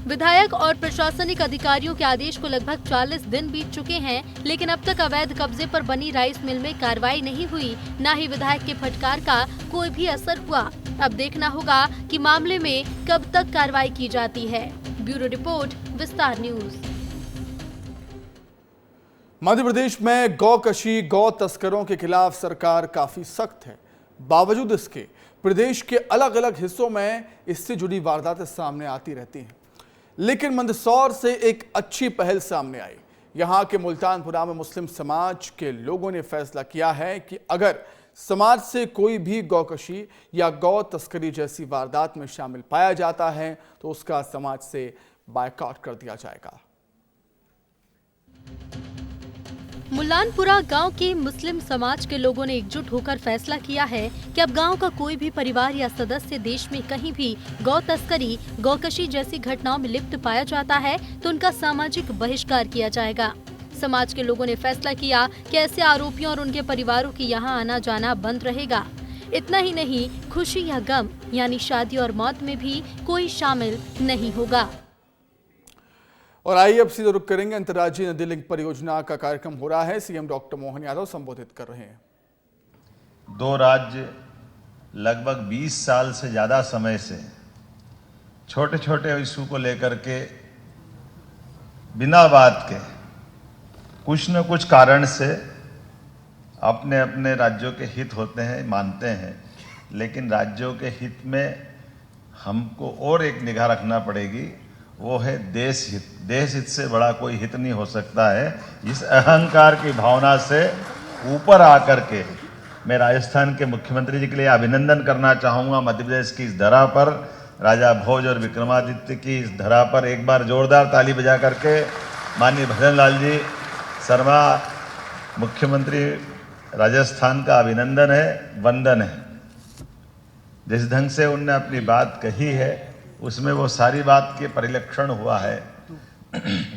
विधायक और प्रशासनिक अधिकारियों के आदेश को लगभग 40 दिन बीत चुके हैं, लेकिन अब तक अवैध कब्जे पर बनी राइस मिल में कार्रवाई नहीं हुई, न ही विधायक के फटकार का कोई भी असर हुआ। अब देखना होगा कि मामले में कब तक कार्रवाई की जाती है। ब्यूरो रिपोर्ट, विस्तार न्यूज। मध्य प्रदेश में गौकशी, गौ तस्करों के खिलाफ सरकार काफी सख्त है। बावजूद इसके प्रदेश के अलग अलग हिस्सों में इससे जुड़ी वारदातें सामने आती रहती हैं, लेकिन मंदसौर से एक अच्छी पहल सामने आई। यहां के मुल्तानपुरा में मुस्लिम समाज के लोगों ने फैसला किया है कि अगर समाज से कोई भी गौकशी या गौ तस्करी जैसी वारदात में शामिल पाया जाता है तो उसका समाज से बायकॉट कर दिया जाएगा। मुल्लानपुरा गांव के मुस्लिम समाज के लोगों ने एकजुट होकर फैसला किया है कि अब गांव का कोई भी परिवार या सदस्य देश में कहीं भी गौ तस्करी, गौकशी जैसी घटनाओं में लिप्त पाया जाता है तो उनका सामाजिक बहिष्कार किया जाएगा। समाज के लोगों ने फैसला किया कि ऐसे आरोपियों और उनके परिवारों की यहां आना जाना बंद रहेगा। इतना ही नहीं, खुशी या गम यानी शादी और मौत में भी कोई शामिल नहीं होगा। और आइए अब सीधे रुक करेंगे, अंतर्राज्यीय नदी लिंक परियोजना का कार्यक्रम हो रहा है। सीएम डॉक्टर मोहन यादव संबोधित कर रहे हैं। दो राज्य लगभग 20 साल से ज़्यादा समय से छोटे छोटे इशू को लेकर के बिना बात के कुछ न कुछ कारण से अपने अपने राज्यों के हित होते हैं, मानते हैं, लेकिन राज्यों के हित में हमको और एक निगाह रखना पड़ेगी, वो है देश हित। देश हित से बड़ा कोई हित नहीं हो सकता है। इस अहंकार की भावना से ऊपर आकर के मैं राजस्थान के मुख्यमंत्री जी के लिए अभिनंदन करना चाहूँगा। मध्य प्रदेश की इस धरा पर, राजा भोज और विक्रमादित्य की इस धरा पर एक बार जोरदार ताली बजा करके माननीय भजन लाल जी शर्मा मुख्यमंत्री राजस्थान का अभिनंदन है, वंदन है। जिस ढंग से उनने अपनी बात कही है उसमें वो सारी बात के परिलक्षण हुआ है।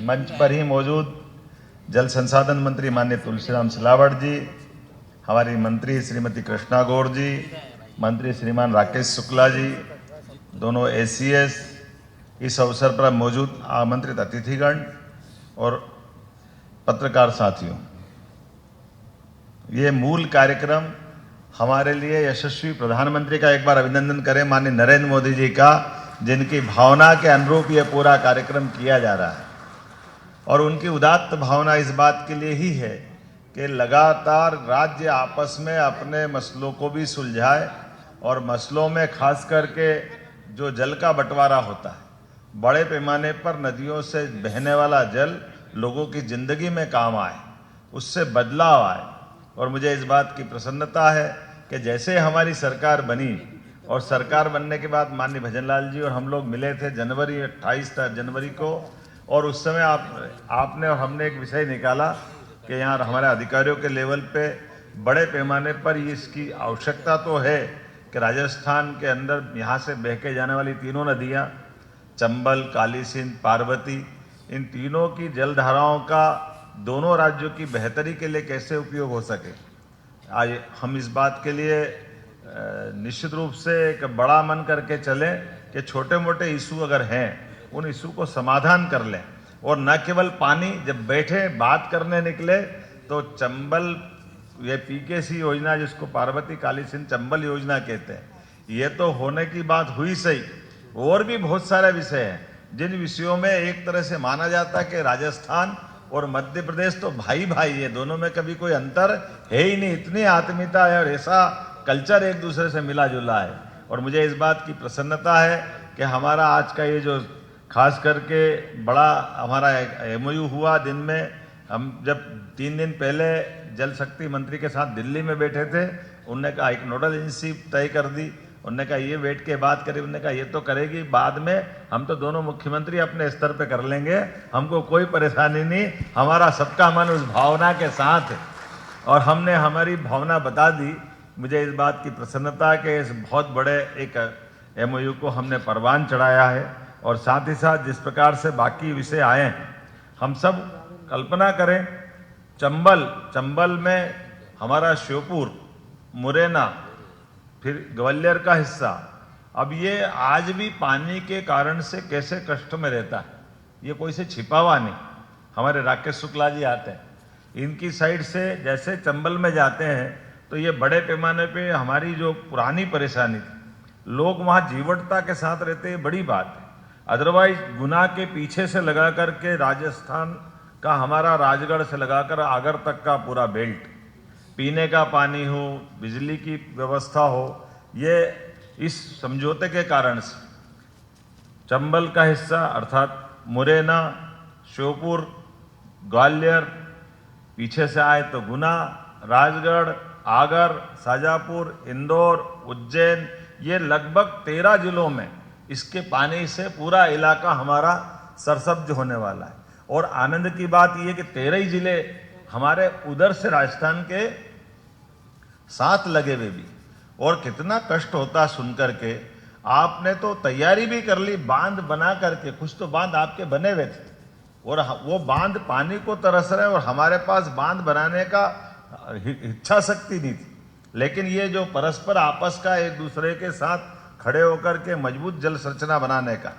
मंच पर ही मौजूद जल संसाधन मंत्री माननीय तुलसीराम सिलावट जी, हमारी मंत्री श्रीमती कृष्णा गौर जी, मंत्री श्रीमान राकेश शुक्ला जी, दोनों ACS, इस अवसर पर मौजूद आमंत्रित अतिथिगण और पत्रकार साथियों, ये मूल कार्यक्रम हमारे लिए यशस्वी प्रधानमंत्री का एक बार अभिनंदन करें, माननीय नरेंद्र मोदी जी का, जिनकी भावना के अनुरूप ये पूरा कार्यक्रम किया जा रहा है। और उनकी उदात्त भावना इस बात के लिए ही है कि लगातार राज्य आपस में अपने मसलों को भी सुलझाए और मसलों में खास करके जो जल का बंटवारा होता है, बड़े पैमाने पर नदियों से बहने वाला जल लोगों की जिंदगी में काम आए, उससे बदलाव आए। और मुझे इस बात की प्रसन्नता है कि जैसे हमारी सरकार बनी और सरकार बनने के बाद माननीय भजनलाल जी और हम लोग मिले थे 28 जनवरी को, और उस समय आपने और हमने एक विषय निकाला कि यहाँ हमारे अधिकारियों के लेवल पे बड़े पैमाने पर इसकी आवश्यकता तो है कि राजस्थान के अंदर यहाँ से बह के जाने वाली तीनों नदियाँ, चंबल, काली सिंध, पार्वती, इन तीनों की जलधाराओं का दोनों राज्यों की बेहतरी के लिए कैसे उपयोग हो सके। आज हम इस बात के लिए निश्चित रूप से एक बड़ा मन करके चलें कि छोटे मोटे इशू अगर हैं उन इशू को समाधान कर लें, और न केवल पानी, जब बैठे बात करने निकले तो चंबल, ये PKC योजना जिसको पार्वती काली सिंध चंबल योजना कहते हैं, ये तो होने की बात हुई सही, और भी बहुत सारे विषय हैं जिन विषयों में एक तरह से माना जाता है कि राजस्थान और मध्य प्रदेश तो भाई भाई है, दोनों में कभी कोई अंतर है ही नहीं। इतनी आत्मीयता है और ऐसा कल्चर एक दूसरे से मिला जुला है। और मुझे इस बात की प्रसन्नता है कि हमारा आज का ये जो खास करके बड़ा हमारा MOU हुआ, दिन में हम जब 3 दिन पहले जल शक्ति मंत्री के साथ दिल्ली में बैठे थे, उनने कहा एक नोडल एजेंसी तय कर दी, उनने कहा ये बैठ के बात करी, उनने कहा ये तो करेगी, बाद में हम तो दोनों मुख्यमंत्री अपने स्तर पे कर लेंगे, हमको कोई परेशानी नहीं, हमारा सबका मन उस भावना के साथ है। और हमने हमारी भावना बता दी। मुझे इस बात की प्रसन्नता है कि इस बहुत बड़े एक MOU को हमने परवान चढ़ाया है। और साथ ही साथ जिस प्रकार से बाकी विषय आए हैं, हम सब कल्पना करें, चंबल में हमारा श्योपुर, मुरैना, फिर ग्वालियर का हिस्सा, अब ये आज भी पानी के कारण से कैसे कष्ट में रहता है, ये कोई से छिपा हुआ नहीं। हमारे राकेश शुक्ला जी आते हैं, इनकी साइड से जैसे चंबल में जाते हैं तो ये बड़े पैमाने पे हमारी जो पुरानी परेशानी थी, लोग वहाँ जीवटता के साथ रहते हैं, बड़ी बात है। अदरवाइज गुना के पीछे से लगा करके राजस्थान का हमारा राजगढ़ से लगाकर आगर तक का पूरा बेल्ट, पीने का पानी हो, बिजली की व्यवस्था हो, ये इस समझौते के कारण से चंबल का हिस्सा अर्थात मुरैना, श्योपुर, ग्वालियर, पीछे से आए तो गुना, राजगढ़, आगर, शाजापुर, इंदौर, उज्जैन, ये लगभग 13 जिलों में इसके पानी से पूरा इलाका हमारा सरसब्ज होने वाला है। और आनंद की बात यह कि 13 ही जिले हमारे उधर से राजस्थान के साथ लगे हुए भी, और कितना कष्ट होता सुनकर के। आपने तो तैयारी भी कर ली, बांध बना करके, कुछ तो बांध आपके बने हुए थे और वो बांध पानी को तरस रहे, और हमारे पास बांध बनाने का इच्छा शक्ति नहीं थी। लेकिन ये जो परस्पर आपस का एक दूसरे के साथ खड़े होकर के मजबूत जल संरचना बनाने का,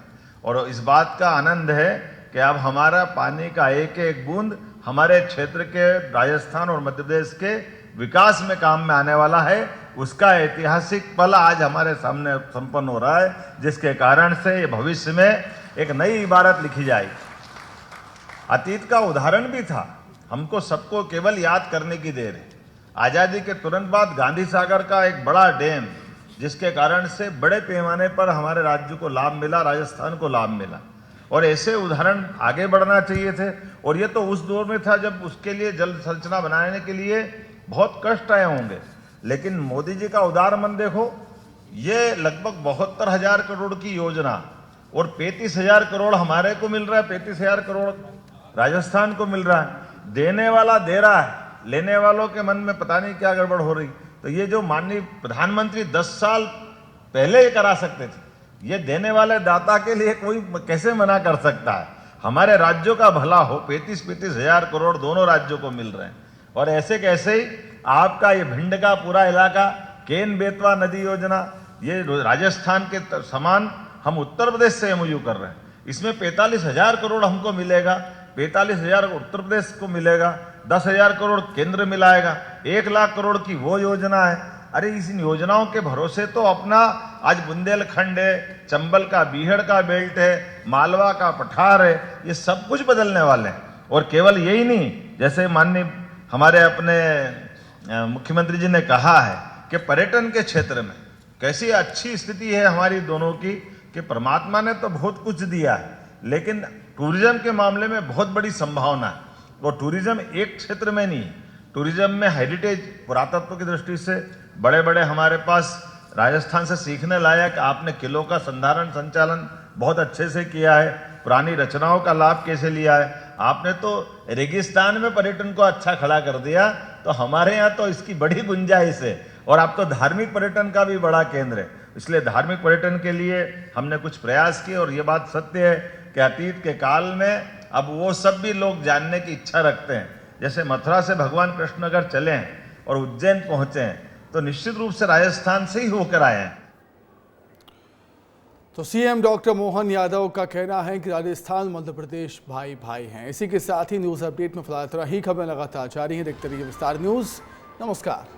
और इस बात का आनंद है कि अब हमारा पानी का एक एक बूंद हमारे क्षेत्र के राजस्थान और मध्य प्रदेश के विकास में काम में आने वाला है। उसका ऐतिहासिक पल आज हमारे सामने संपन्न हो रहा है, जिसके कारण से ये भविष्य में एक नई इबारत लिखी जाएगी। अतीत का उदाहरण भी था, हमको सबको केवल याद करने की देर है। आज़ादी के तुरंत बाद गांधी सागर का एक बड़ा डैम, जिसके कारण से बड़े पैमाने पर हमारे राज्य को लाभ मिला, राजस्थान को लाभ मिला, और ऐसे उदाहरण आगे बढ़ना चाहिए थे। और ये तो उस दौर में था जब उसके लिए जल संरचना बनाने के लिए बहुत कष्ट आए होंगे, लेकिन मोदी जी का उदार मन देखो, ये लगभग 72,000 करोड़ की योजना, और 35,000 करोड़ हमारे को मिल रहा है, 35,000 करोड़ राजस्थान को मिल रहा है। देने वाला दे रहा है, लेने वालों के मन में पता नहीं क्या गड़बड़ हो रही। तो ये जो माननीय प्रधानमंत्री 10 साल पहले ये करा सकते थे, ये देने वाले दाता के लिए कोई कैसे मना कर सकता है। हमारे राज्यों का भला हो, 35,000 करोड़ दोनों राज्यों को मिल रहे हैं। और ऐसे कैसे ही आपका ये भिंड का पूरा इलाका, केन बेतवा नदी योजना, ये राजस्थान के समान हम उत्तर प्रदेश से MOU कर रहे हैं। इसमें 45,000 करोड़ हमको मिलेगा, 45,000 उत्तर प्रदेश को मिलेगा, 10,000 करोड़ केंद्र मिलाएगा, 1 लाख करोड़ की वो योजना है। अरे इस योजनाओं के भरोसे तो अपना आज बुंदेलखंड है, चंबल का बीहड़ का बेल्ट है, मालवा का पठार है, ये सब कुछ बदलने वाले हैं। और केवल यही नहीं, जैसे माननीय हमारे अपने मुख्यमंत्री जी ने कहा है कि पर्यटन के क्षेत्र में कैसी अच्छी स्थिति है हमारी दोनों की, कि परमात्मा ने तो बहुत कुछ दिया है, लेकिन टूरिज्म के मामले में बहुत बड़ी संभावना है। और टूरिज्म एक क्षेत्र में नहीं, टूरिज्म में हेरिटेज पुरातत्व की दृष्टि से बड़े बड़े हमारे पास राजस्थान से सीखने लायक, आपने किलों का संधारण संचालन बहुत अच्छे से किया है, पुरानी रचनाओं का लाभ कैसे लिया है। आपने तो रेगिस्तान में पर्यटन को अच्छा खड़ा कर दिया, तो हमारे यहाँ तो इसकी बड़ी गुंजाइश है। और आप तो धार्मिक पर्यटन का भी बड़ा केंद्र है, इसलिए धार्मिक पर्यटन के लिए हमने कुछ प्रयास किए। और ये बात सत्य है कि अतीत के काल में अब वो सब भी लोग जानने की इच्छा रखते हैं। जैसे मथुरा से भगवान कृष्ण अगर चले हैं और उज्जैन पहुंचे हैं, तो निश्चित रूप से राजस्थान से ही होकर आए हैं। तो CM डॉक्टर मोहन यादव का कहना है कि राजस्थान मध्य प्रदेश भाई भाई हैं। इसी के साथ ही न्यूज़ अपडेट में फिलहाल इतना ही। खबरें लगातार जारी हैं, देखते रहिए विस्तार न्यूज़। नमस्कार।